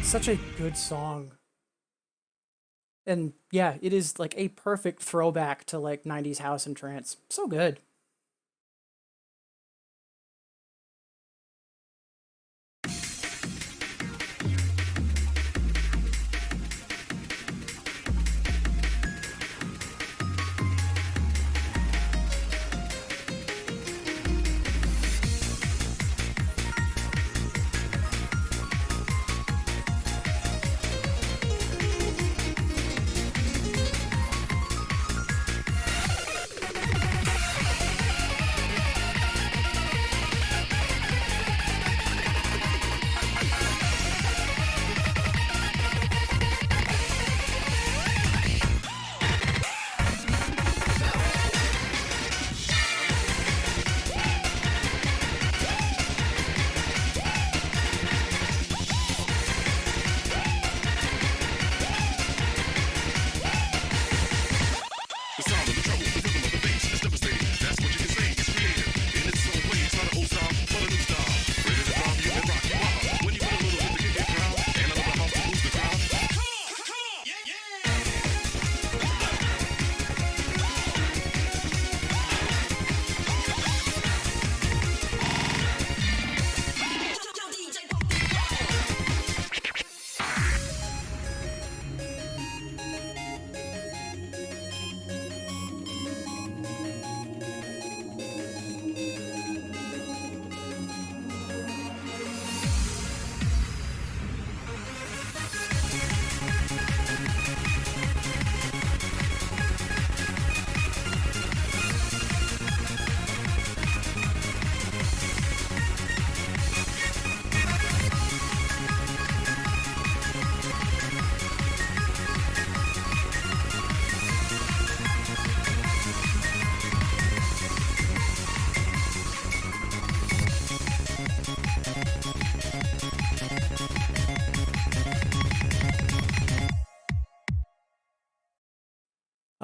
Speaker 1: Such a good song. And yeah, it is like a perfect throwback to like 90s house and trance. So good.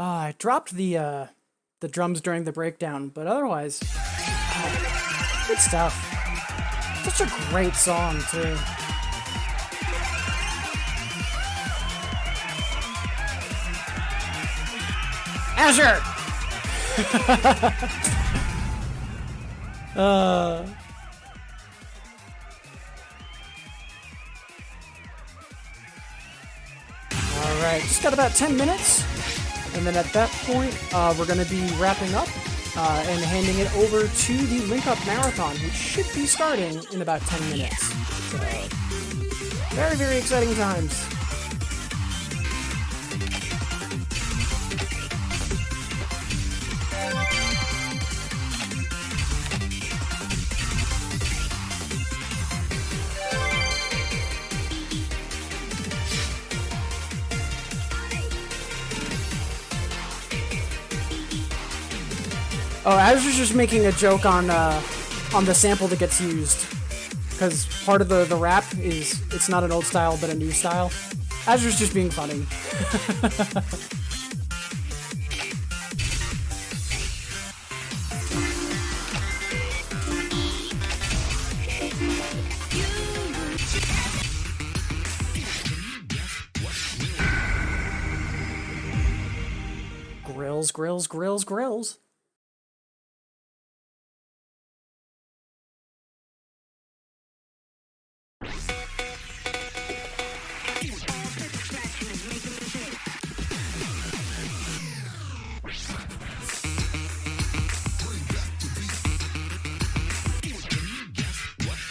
Speaker 1: I dropped the drums during the breakdown, but otherwise, good stuff. Such a great song, too. Azure! Alright, just got about 10 minutes. And then at that point, we're going to be wrapping up and handing it over to the Link Up Marathon, which should be starting in about 10 minutes. So, very, very exciting times. Oh, I was just making a joke on the sample that gets used, because part of the rap is it's not an old style but a new style. Azure's just being funny.
Speaker 3: You
Speaker 1: Grills, grills, grills, grills.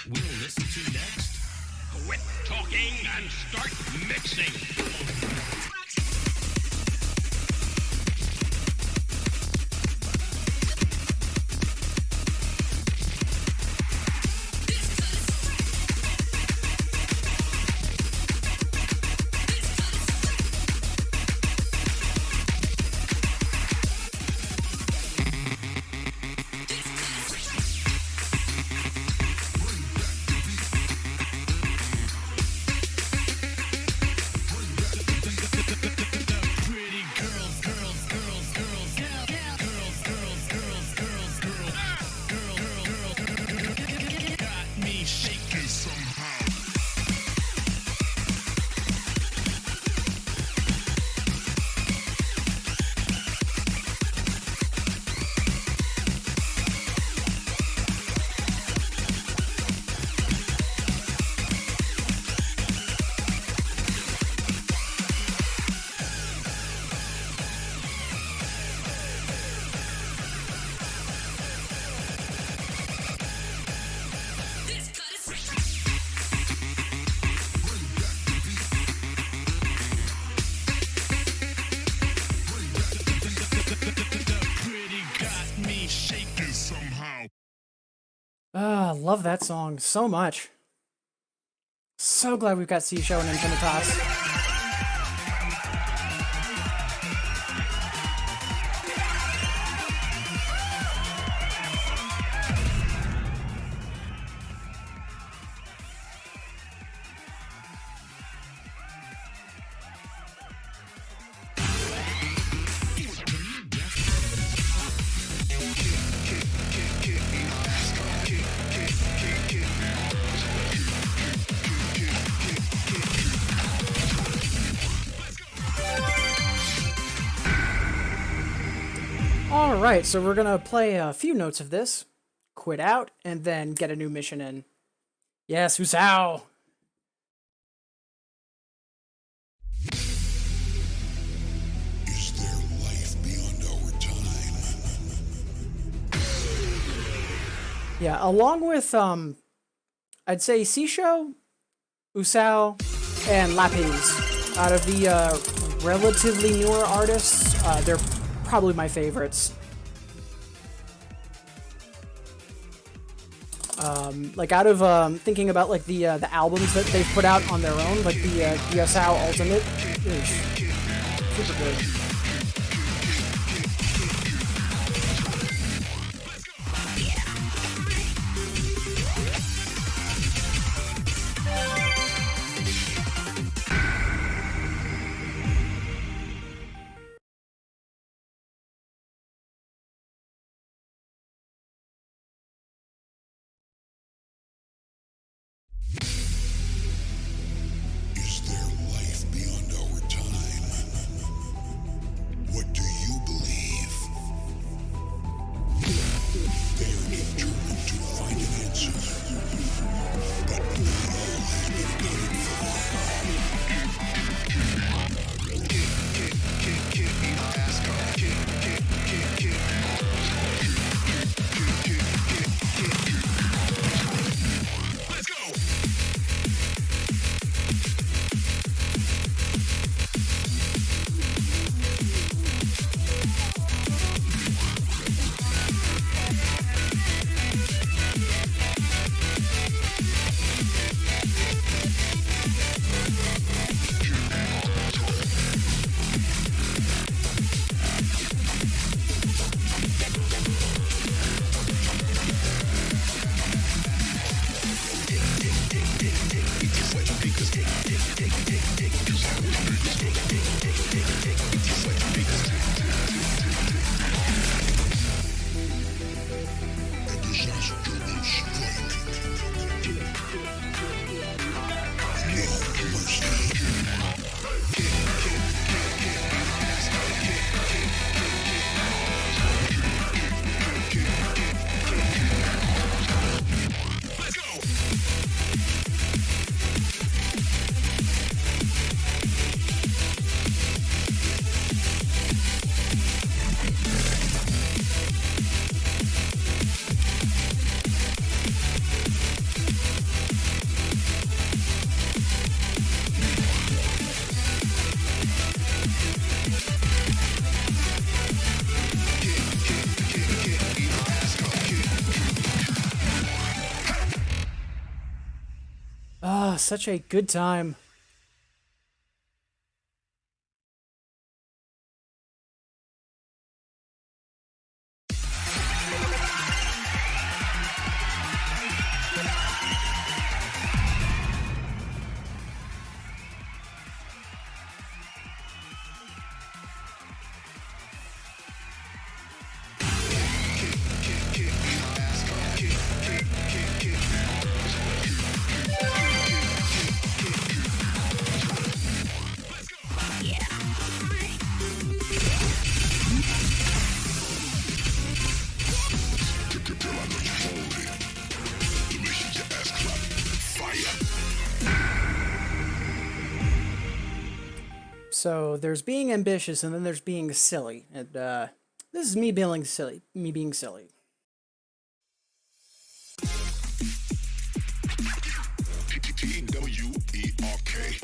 Speaker 2: We'll listen to next. Quit talking and start mixing.
Speaker 1: Love that song so much. So glad we've got Seashow and Infinitas. Alright, so we're gonna play a few notes of this, quit out, and then get a new mission in. Yes, Husao!
Speaker 4: Is there life beyond our time?
Speaker 1: Yeah, along with, I'd say Seashow, Usao, and Lapis. Out of the relatively newer artists, they're probably my favorites. Like out of thinking about like the albums that they've put out on their own, like the Usao Ultimate is super good.
Speaker 4: Is there life beyond our time?
Speaker 1: Ah, such a good time. So there's being ambitious, and then there's being silly. And this is me being silly. Me being silly.
Speaker 4: T-W-E-R-K.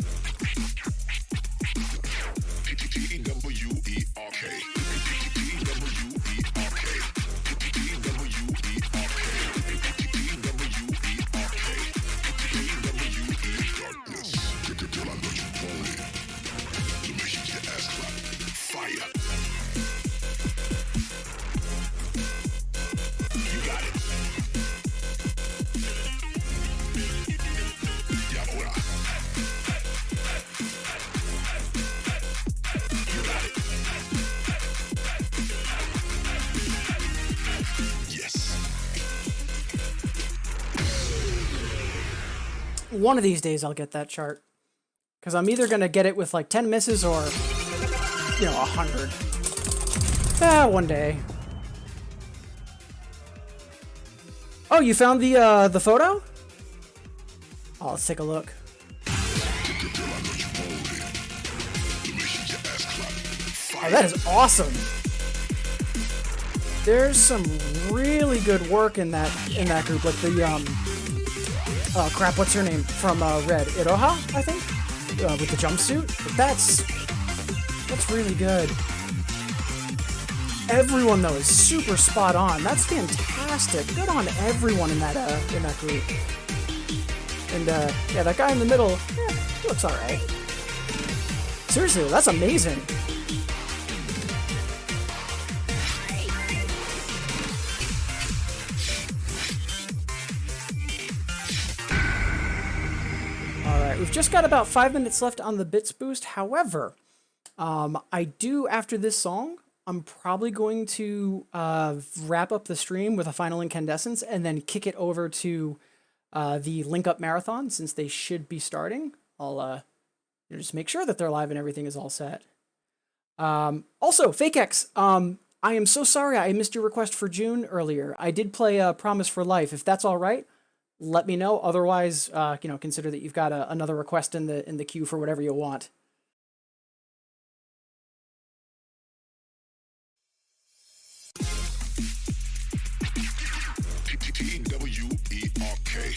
Speaker 1: One of these days I'll get that chart. Because I'm either going to get it with like 10 misses or, 100. One day. Oh, you found the photo? Oh, let's take a look. Oh, that is awesome. There's some really good work in that group. Like the oh crap, what's her name from Red? Iroha, I think, with the jumpsuit. But that's really good. Everyone though is super spot on. That's fantastic. Good on everyone in that group. And yeah, that guy in the middle, he looks all right. Seriously, that's amazing. We've just got about 5 minutes left on the bits boost. However, I do, after this song, I'm probably going to wrap up the stream with a final incandescence and then kick it over to the Link Up Marathon, since they should be starting. I'll just make sure that they're live and everything is all set. Also, FakeX, I am so sorry I missed your request for June earlier. I did play Promise for Life. If that's all right, let me know. Otherwise, consider that you've got another request in the queue for whatever you want.
Speaker 4: T-W-E-R-K.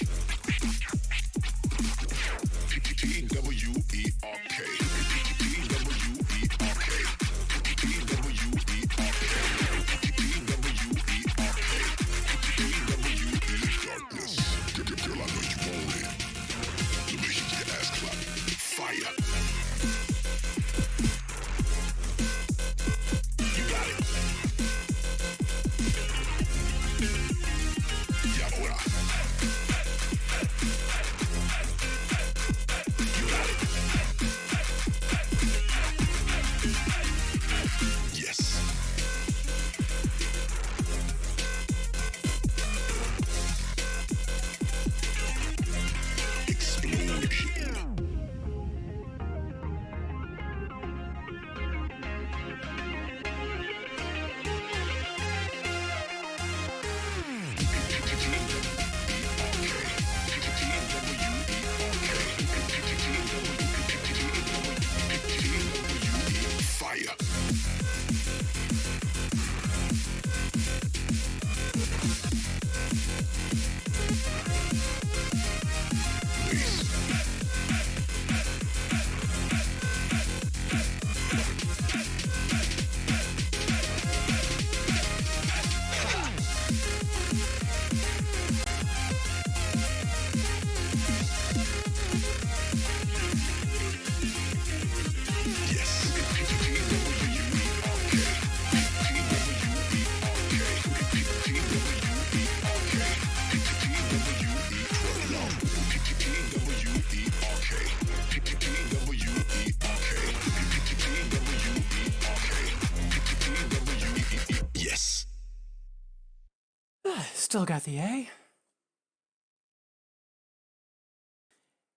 Speaker 1: Still got the A.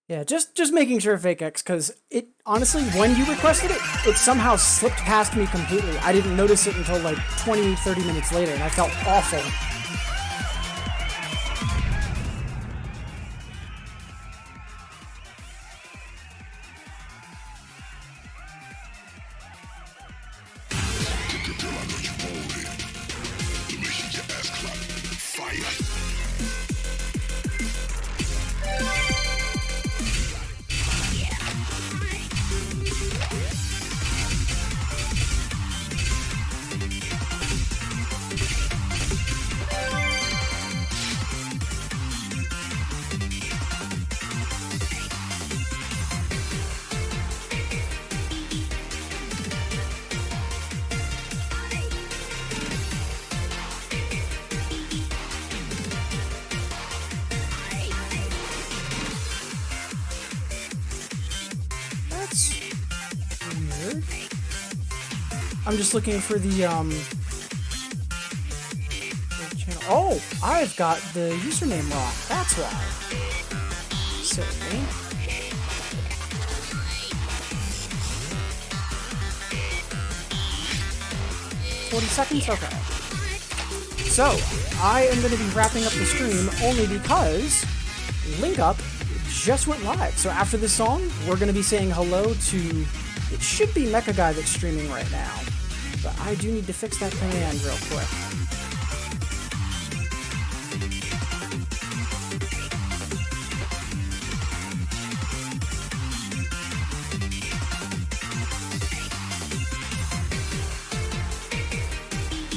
Speaker 1: Yeah, just making sure fake X, because it honestly, when you requested it, it somehow slipped past me completely. I didn't notice it until like 20, 30 minutes later, and I felt awful. Weird. I'm just looking for the channel. Oh, I've got the username wrong. That's why. Silly. $40? Okay. So, I am going to be wrapping up the stream only because Link Up just went live. So after this song, we're going to be saying hello to, it should be Mecha Guy that's streaming right now. But I do need to fix that command real quick.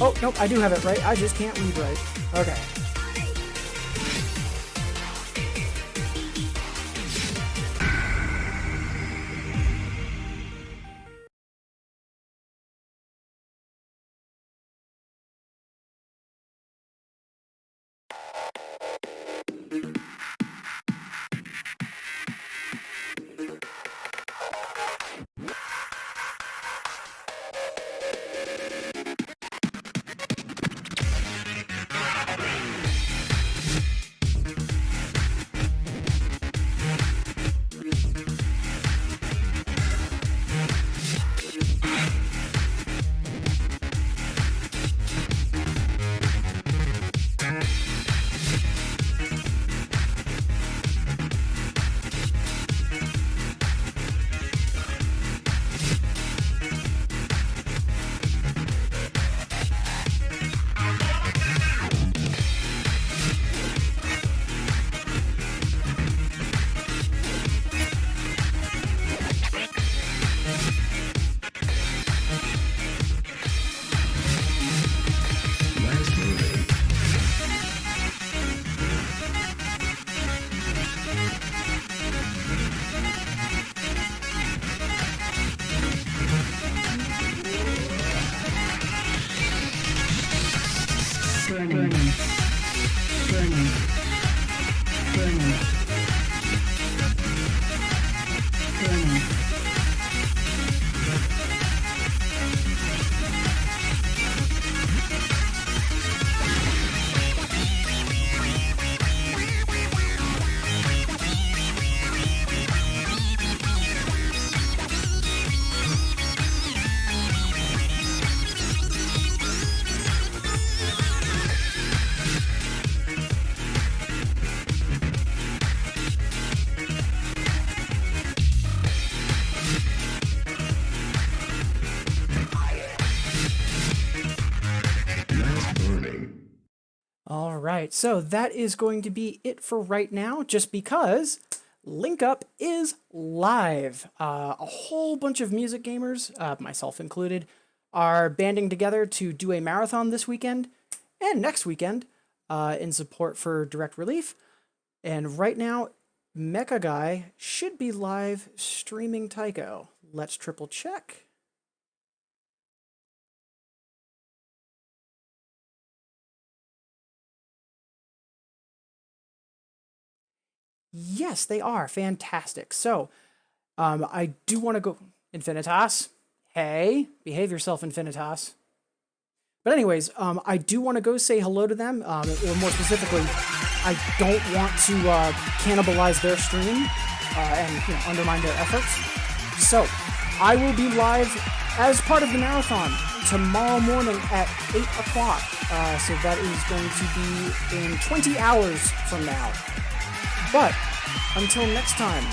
Speaker 1: Oh, nope, I do have it right. I just can't read right. Okay. All right, so that is going to be it for right now, just because Link Up is live. A whole bunch of music gamers, myself included, are banding together to do a marathon this weekend and next weekend in support for Direct Relief. And right now, Mecha Guy should be live streaming Tycho. Let's triple check. Yes, they are. Fantastic. So, I do want to go... Infinitas? Hey, behave yourself, Infinitas. But anyways, I do want to go say hello to them, or more specifically, I don't want to cannibalize their stream and undermine their efforts. So, I will be live as part of the marathon tomorrow morning at 8 o'clock. So that is going to be in 20 hours from now. But until next time,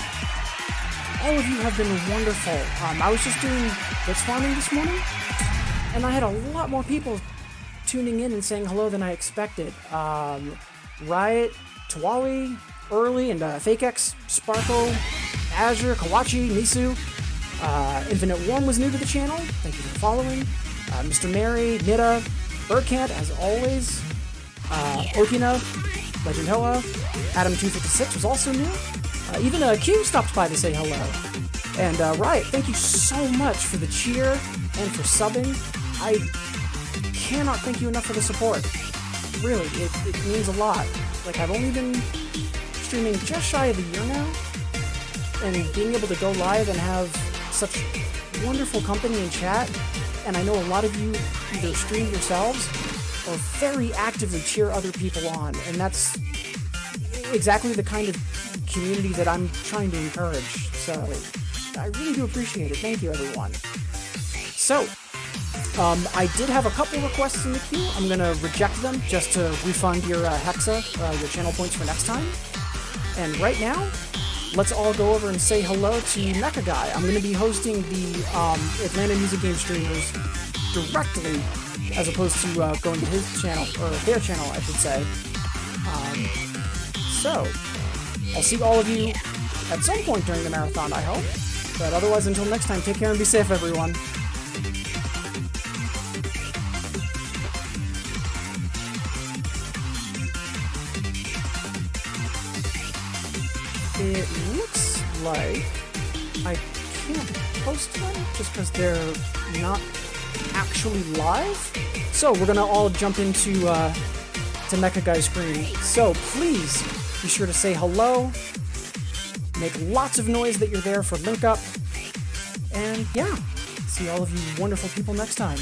Speaker 1: all of you have been wonderful. I was just doing blitz farming this morning, and I had a lot more people tuning in and saying hello than I expected. Riot, Tawawi, Early, and FakeX, Sparkle, Azure, Kawachi, Nisu. Infinite Warm was new to the channel. Thank you for following. Mr. Mary, Nita, Birdcant, as always. Okina, Legend Hoa, Adam256 was also new. Even Q stopped by to say hello. And Riot, thank you so much for the cheer and for subbing. I cannot thank you enough for the support. Really, it means a lot. Like, I've only been streaming just shy of a year now, and being able to go live and have such wonderful company in chat, and I know a lot of you either stream yourselves or very actively cheer other people on, and that's exactly the kind of community that I'm trying to encourage. So I really do appreciate it. Thank you, everyone. So I did have a couple requests in the queue. I'm gonna reject them just to refund your Hexa, your channel points for next time. And right now, let's all go over and say hello to Mecha Guy. I'm gonna be hosting the Atlanta Music Game Streamers directly, as opposed to going to his channel, or their channel, I should say. So, I'll see all of you at some point during the marathon, I hope. But otherwise, until next time, take care and be safe, everyone. It looks like I can't post them just because they're not actually live. So we're gonna all jump into to Mecha Guy's screen. So please be sure to say hello, make lots of noise that you're there for Link Up, and yeah, see all of you wonderful people next time.